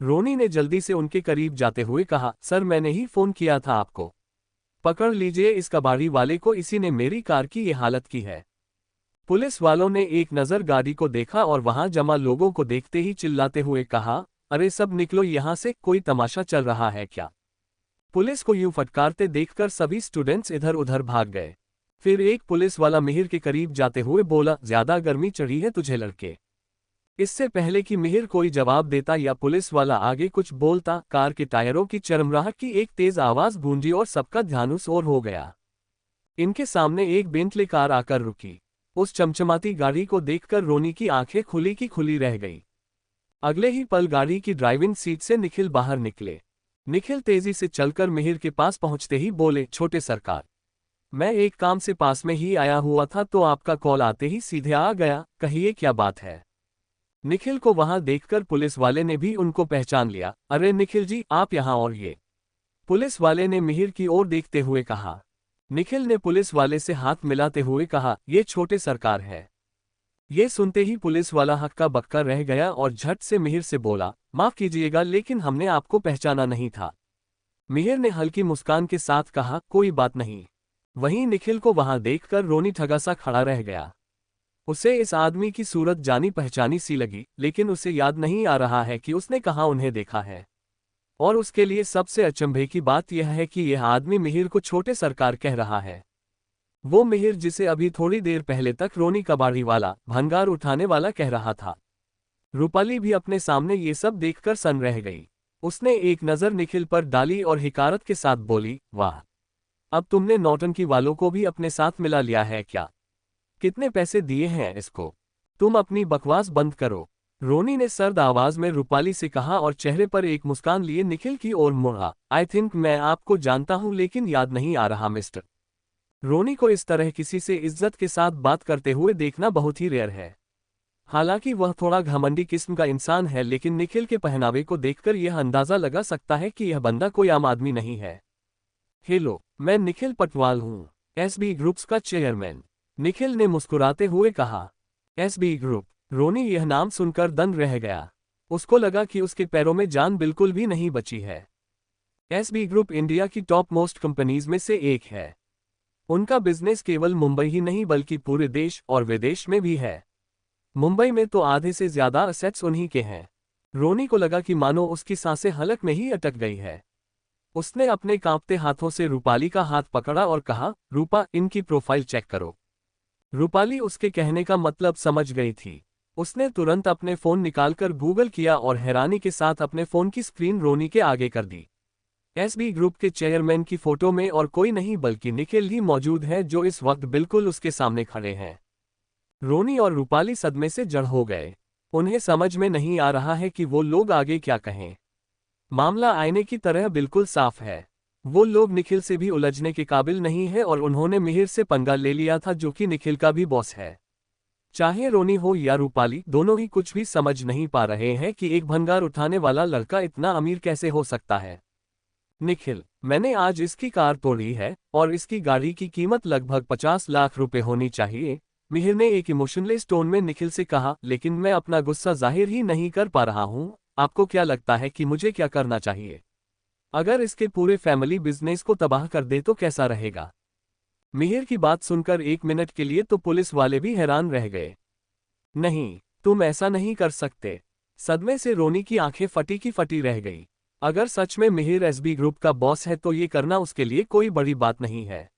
रोनी ने जल्दी से उनके करीब जाते हुए कहा, सर मैंने ही फोन किया था आपको। पकड़ लीजिए इस कबाड़ी वाले को, इसी ने मेरी कार की ये हालत की है। पुलिस वालों ने एक नज़र गाड़ी को देखा और वहां जमा लोगों को देखते ही चिल्लाते हुए कहा, अरे सब निकलो यहां से, कोई तमाशा चल रहा है क्या? पुलिस को यूं फटकारते देखकर सभी स्टूडेंट्स इधर उधर भाग गए। फिर एक पुलिस वाला मिहिर के करीब जाते हुए बोला, ज्यादा गर्मी चढ़ी है तुझे लड़के? इससे पहले कि मिहिर कोई जवाब देता या पुलिस वाला आगे कुछ बोलता, कार के टायरों की चरमराहट की एक तेज आवाज गूंजी और सबका ध्यान उस ओर हो गया। इनके सामने एक बेंटले कार आकर रुकी। उस चमचमाती गाड़ी को देखकर रोनी की आंखें खुली की खुली रह गई। अगले ही पल गाड़ी की ड्राइविंग सीट से निखिल बाहर निकले। निखिल तेजी से चलकर मिहिर के पास पहुंचते ही बोले, छोटे सरकार, मैं एक काम से पास में ही आया हुआ था तो आपका कॉल आते ही सीधे आ गया, कहिए क्या बात है? निखिल को वहां देखकर पुलिस वाले ने भी उनको पहचान लिया। अरे निखिल जी, आप यहाँ और ये? पुलिस वाले ने मिहिर की ओर देखते हुए कहा। निखिल ने पुलिस वाले से हाथ मिलाते हुए कहा, ये छोटे सरकार है। ये सुनते ही पुलिस वाला हक्का बक्का रह गया और झट से मिहिर से बोला, माफ कीजिएगा लेकिन हमने आपको पहचाना नहीं था। मिहिर ने हल्की मुस्कान के साथ कहा, कोई बात नहीं। वहीं निखिल को वहां देखकर रोनी ठगा सा खड़ा रह गया। उसे इस आदमी की सूरत जानी पहचानी सी लगी, लेकिन उसे याद नहीं आ रहा है कि उसने कहाँ उन्हें देखा है। और उसके लिए सबसे अचंभे की बात यह है कि यह आदमी मिहिर को छोटे सरकार कह रहा है। वो मिहिर जिसे अभी थोड़ी देर पहले तक रोनी कबाड़ी वाला, भंगार उठाने वाला कह रहा था। रूपाली भी अपने सामने ये सब देखकर सन रह गई। उसने एक नज़र निखिल पर डाली और हिकारत के साथ बोली, वाह, अब तुमने नौटंकी वालों को भी अपने साथ मिला लिया है क्या? कितने पैसे दिए हैं इसको? तुम अपनी बकवास बंद करो। रोनी ने सर्द आवाज में रूपाली से कहा और चेहरे पर एक मुस्कान लिए निखिल की ओर मुड़ा। आई थिंक मैं आपको जानता हूं लेकिन याद नहीं आ रहा मिस्टर। रोनी को इस तरह किसी से इज्जत के साथ बात करते हुए देखना बहुत ही रेयर है। हालांकि वह थोड़ा घमंडी किस्म का इंसान है, लेकिन निखिल के पहनावे को देखकर यह अंदाजा लगा सकता है कि यह बंदा कोई आम आदमी नहीं है। हेलो, मैं निखिल पटवाल हूँ, एसबी ग्रुप्स का चेयरमैन, निखिल ने मुस्कुराते हुए कहा। SB group? रोनी यह नाम सुनकर दंग रह गया। उसको लगा कि उसके पैरों में जान बिल्कुल भी नहीं बची है। एसबी ग्रुप इंडिया की टॉप मोस्ट कंपनीज में से एक है। उनका बिजनेस केवल मुंबई ही नहीं बल्कि पूरे देश और विदेश में भी है। मुंबई में तो आधे से ज्यादा असेट्स उन्हीं के हैं। रोनी को लगा कि मानो उसकी सांसें हलक में ही अटक गई है। उसने अपने कांपते हाथों से रूपाली का हाथ पकड़ा और कहा, रूपा, इनकी प्रोफाइल चेक करो। रूपाली उसके कहने का मतलब समझ गई थी। उसने तुरंत अपने फोन निकालकर गूगल किया और हैरानी के साथ अपने फोन की स्क्रीन रोनी के आगे कर दी। एसबी ग्रुप के चेयरमैन की फोटो में और कोई नहीं बल्कि निखिल ही मौजूद है, जो इस वक्त बिल्कुल उसके सामने खड़े हैं। रोनी और रूपाली सदमे से जड़ हो गए। उन्हें समझ में नहीं आ रहा है कि वो लोग आगे क्या कहें। मामला आईने की तरह बिल्कुल साफ है। वो लोग निखिल से भी उलझने के काबिल नहीं है और उन्होंने मिहिर से पंगा ले लिया था, जो कि निखिल का भी बॉस है। चाहे रोनी हो या रूपाली, दोनों ही कुछ भी समझ नहीं पा रहे हैं कि एक भंगार उठाने वाला लड़का इतना अमीर कैसे हो सकता है। निखिल, मैंने आज इसकी कार तोड़ी है और इसकी गाड़ी की कीमत लगभग 50 लाख रुपए होनी चाहिए, मिहिर ने एक इमोशनलेस टोन में निखिल से कहा। लेकिन मैं अपना गुस्सा जाहिर ही नहीं कर पा रहा हूं। आपको क्या लगता है कि मुझे क्या करना चाहिए? अगर इसके पूरे फैमिली बिजनेस को तबाह कर दे तो कैसा रहेगा? मिहिर की बात सुनकर 1 मिनट के लिए तो पुलिस वाले भी हैरान रह गए। नहीं, तुम ऐसा नहीं कर सकते। सदमे से रोनी की आंखें फटी की फटी रह गई। अगर सच में मिहिर एसबी ग्रुप का बॉस है तो ये करना उसके लिए कोई बड़ी बात नहीं है।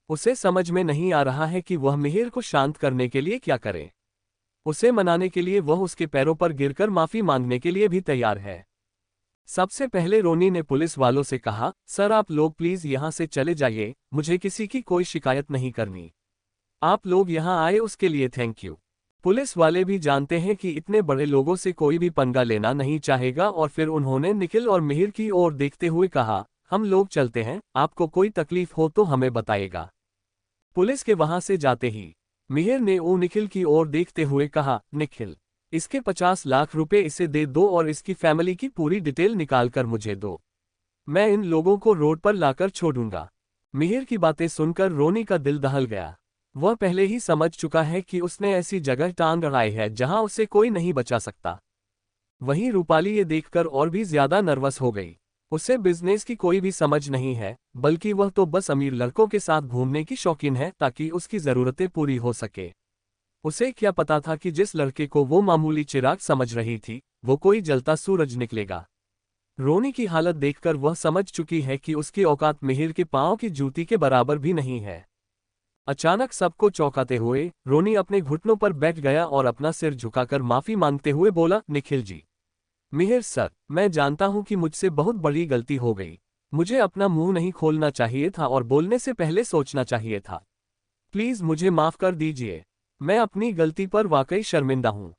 उसे समझ में नहीं आ रहा है कि वह मिहिर को शांत करने के लिए क्या करे। उसे मनाने के लिए वह उसके पैरों पर गिरकर माफी मांगने के लिए भी तैयार है। सबसे पहले रोनी ने पुलिस वालों से कहा, सर आप लोग प्लीज यहां से चले जाइए, मुझे किसी की कोई शिकायत नहीं करनी। आप लोग यहां आए उसके लिए थैंक यू। पुलिस वाले भी जानते हैं कि इतने बड़े लोगों से कोई भी पंगा लेना नहीं चाहेगा और फिर उन्होंने निखिल और मिहिर की ओर देखते हुए कहा, हम लोग चलते हैं, आपको कोई तकलीफ हो तो हमें बताइएगा। पुलिस के वहां से जाते ही मिहिर ने निखिल की ओर देखते हुए कहा, निखिल, इसके 50 लाख रुपए इसे दे दो और इसकी फैमिली की पूरी डिटेल निकाल कर मुझे दो। मैं इन लोगों को रोड पर लाकर छोड़ूंगा। मिहिर की बातें सुनकर रोनी का दिल दहल गया। वह पहले ही समझ चुका है कि उसने ऐसी जगह टांग अड़ाई है जहां उसे कोई नहीं बचा सकता। वहीं रूपाली ये देखकर और भी ज्यादा नर्वस हो गई। उसे बिजनेस की कोई भी समझ नहीं है, बल्कि वह तो बस अमीर लड़कों के साथ घूमने की शौकीन है ताकि उसकी जरूरतें पूरी हो सके। उसे क्या पता था कि जिस लड़के को वो मामूली चिराग समझ रही थी, वो कोई जलता सूरज निकलेगा। रोनी की हालत देखकर वह समझ चुकी है कि उसकी औकात मिहिर के पांव की जूती के बराबर भी नहीं है। अचानक सबको चौंकाते हुए रोनी अपने घुटनों पर बैठ गया और अपना सिर झुकाकर माफी मांगते हुए बोला, निखिल जी, मिहिर सर, मैं जानता हूं कि मुझसे बहुत बड़ी गलती हो गई। मुझे अपना मुंह नहीं खोलना चाहिए था और बोलने से पहले सोचना चाहिए था। प्लीज मुझे माफ कर दीजिए। मैं अपनी गलती पर वाकई शर्मिंदा हूं।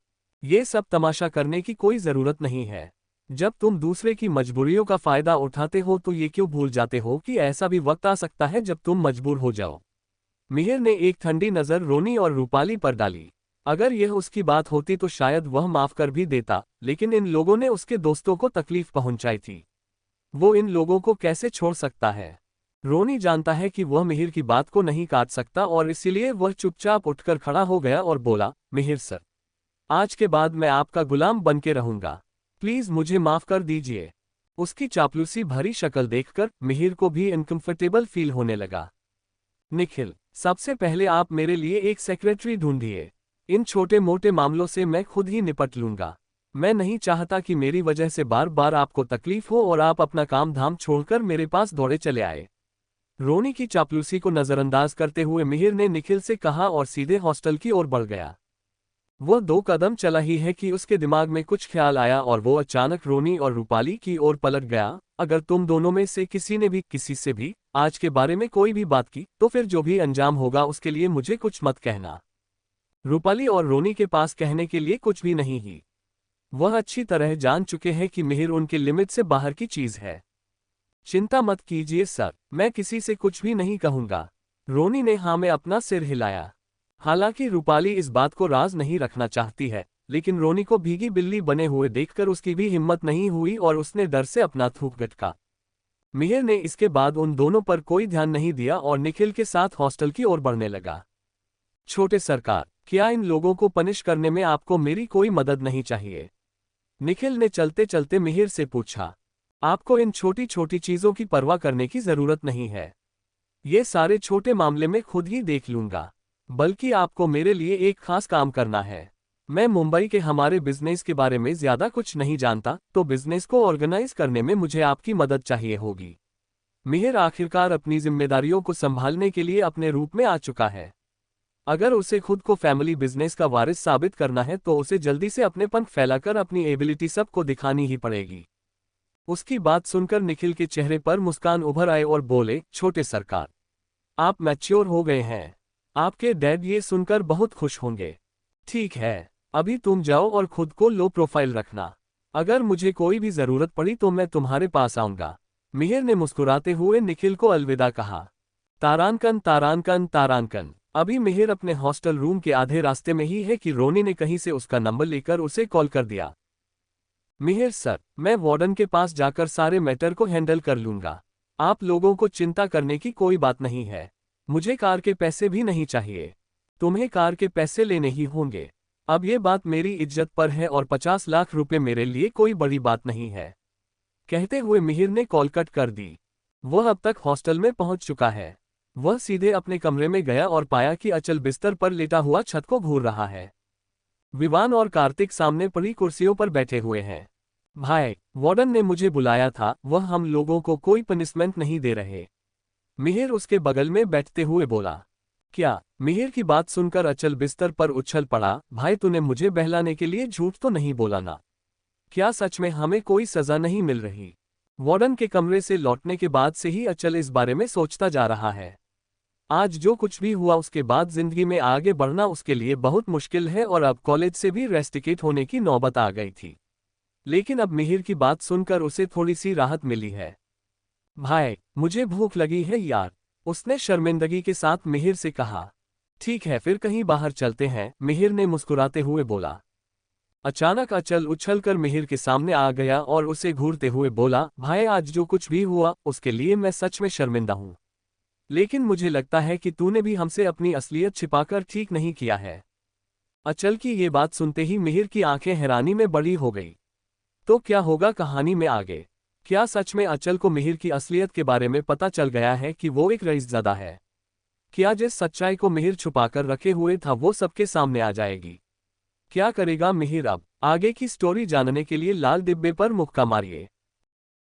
ये सब तमाशा करने की कोई जरूरत नहीं है। जब तुम दूसरे की मजबूरियों का फायदा उठाते हो तो ये क्यों भूल जाते हो कि ऐसा भी वक्त आ सकता है जब तुम मजबूर हो जाओ। मिहिर ने एक ठंडी नजर रोनी और रूपाली पर डाली। अगर यह उसकी बात होती तो शायद वह माफ कर भी देता, लेकिन इन लोगों ने उसके दोस्तों को तकलीफ पहुंचाई थी। वो इन लोगों को कैसे छोड़ सकता है? रोनी जानता है कि वह मिहिर की बात को नहीं काट सकता और इसीलिए वह चुपचाप उठकर खड़ा हो गया और बोला, मिहिर सर, आज के बाद मैं आपका गुलाम बन के रहूंगा। प्लीज मुझे माफ कर दीजिए। उसकी चापलूसी भरी शक्ल देखकर मिहिर को भी अनकंफर्टेबल फील होने लगा। निखिल, सबसे पहले आप मेरे लिए एक सेक्रेटरी ढूंढिए। इन छोटे मोटे मामलों से मैं खुद ही निपट लूंगा। मैं नहीं चाहता कि मेरी वजह से बार बार आपको तकलीफ हो और आप अपना काम धाम छोड़कर मेरे पास दौड़े चले आए। रोनी की चापलूसी को नजरअंदाज करते हुए मिहिर ने निखिल से कहा और सीधे हॉस्टल की ओर बढ़ गया। वह 2 कदम चला ही है कि उसके दिमाग में कुछ ख्याल आया और वो अचानक रोनी और रूपाली की ओर पलट गया। अगर तुम दोनों में से किसी ने भी किसी से भी आज के बारे में कोई भी बात की तो फिर जो भी अंजाम होगा उसके लिए मुझे कुछ मत कहना। रूपाली और रोनी के पास कहने के लिए कुछ भी नहीं ही। वह अच्छी तरह जान चुके हैं कि मिहिर उनके लिमिट से बाहर की चीज है। चिंता मत कीजिए सर, मैं किसी से कुछ भी नहीं कहूंगा। रोनी ने हाँ में अपना सिर हिलाया। हालांकि रूपाली इस बात को राज नहीं रखना चाहती है, लेकिन रोनी को भीगी बिल्ली बने हुए देखकर उसकी भी हिम्मत नहीं हुई और उसने डर से अपना थूक गटका। मिहिर ने इसके बाद उन दोनों पर कोई ध्यान नहीं दिया और निखिल के साथ हॉस्टल की ओर बढ़ने लगा। छोटे सरकार, क्या इन लोगों को पनिश करने में आपको मेरी कोई मदद नहीं चाहिए? निखिल ने चलते चलते मिहिर से पूछा। आपको इन छोटी छोटी चीजों की परवाह करने की जरूरत नहीं है। ये सारे छोटे मामले में खुद ही देख लूंगा। बल्कि आपको मेरे लिए एक खास काम करना है। मैं मुंबई के हमारे बिजनेस के बारे में ज्यादा कुछ नहीं जानता, तो बिजनेस को ऑर्गेनाइज करने में मुझे आपकी मदद चाहिए होगी। मिहिर आखिरकार अपनी जिम्मेदारियों को संभालने के लिए अपने रूप में आ चुका है। अगर उसे खुद को फैमिली बिजनेस का वारिस साबित करना है तो उसे जल्दी से अपने पंख फैलाकर अपनी एबिलिटी सबको दिखानी ही पड़ेगी। उसकी बात सुनकर निखिल के चेहरे पर मुस्कान उभर आए और बोले, छोटे सरकार, आप मैच्योर हो गए हैं। आपके डैड ये सुनकर बहुत खुश होंगे। ठीक है, अभी तुम जाओ और खुद को लो प्रोफाइल रखना। अगर मुझे कोई भी जरूरत पड़ी तो मैं तुम्हारे पास आऊंगा। मिहिर ने मुस्कुराते हुए निखिल को अलविदा कहा। तारांकन तारांकन तारांकन। अभी मिहिर अपने हॉस्टल रूम के आधे रास्ते में ही है कि रोनी ने कहीं से उसका नंबर लेकर उसे कॉल कर दिया। मिहिर सर, मैं वार्डन के पास जाकर सारे मैटर को हैंडल कर लूंगा। आप लोगों को चिंता करने की कोई बात नहीं है। मुझे कार के पैसे भी नहीं चाहिए। तुम्हें कार के पैसे लेने ही होंगे। अब ये बात मेरी इज्जत पर है और 50 लाख रुपए मेरे लिए कोई बड़ी बात नहीं है। कहते हुए मिहिर ने कॉल कट कर दी। वह अब तक हॉस्टल में पहुंच चुका है। वह सीधे अपने कमरे में गया और पाया कि अचल बिस्तर पर लेटा हुआ छत को घूर रहा है। विवान और कार्तिक सामने पड़ी कुर्सियों पर बैठे हुए हैं। भाई, वार्डन ने मुझे बुलाया था, वह हम लोगों को कोई पनिशमेंट नहीं दे रहे। मिहिर उसके बगल में बैठते हुए बोला। क्या? मिहिर की बात सुनकर अचल बिस्तर पर उछल पड़ा। भाई, तूने मुझे बहलाने के लिए झूठ तो नहीं बोला ना? क्या सच में हमें कोई सजा नहीं मिल रही? वार्डन के कमरे से लौटने के बाद से ही अचल इस बारे में सोचता जा रहा है। आज जो कुछ भी हुआ उसके बाद जिंदगी में आगे बढ़ना उसके लिए बहुत मुश्किल है और अब कॉलेज से भी रेस्टिकेट होने की नौबत आ गई थी। लेकिन अब मिहिर की बात सुनकर उसे थोड़ी सी राहत मिली है। भाई, मुझे भूख लगी है यार, उसने शर्मिंदगी के साथ मिहिर से कहा। ठीक है, फिर कहीं बाहर चलते हैं, मिहिर ने मुस्कुराते हुए बोला। अचानक अचल उछलकर मिहिर के सामने आ गया और उसे घूरते हुए बोला, भाई, आज जो कुछ भी हुआ उसके लिए मैं सच में शर्मिंदा हूं। लेकिन मुझे लगता है कि तूने भी हमसे अपनी असलियत छिपाकर ठीक नहीं किया है। अचल की ये बात सुनते ही मिहिर की आंखें हैरानी में बड़ी हो गई। तो क्या होगा कहानी में आगे? क्या सच में अचल को मिहिर की असलियत के बारे में पता चल गया है कि वो एक रईसज़ादा है? क्या जिस सच्चाई को मिहिर छुपाकर रखे हुए था वो सबके सामने आ जाएगी? क्या करेगा मिहिर अब? आगे की स्टोरी जानने के लिए लाल डिब्बे पर मुक्का मारिए।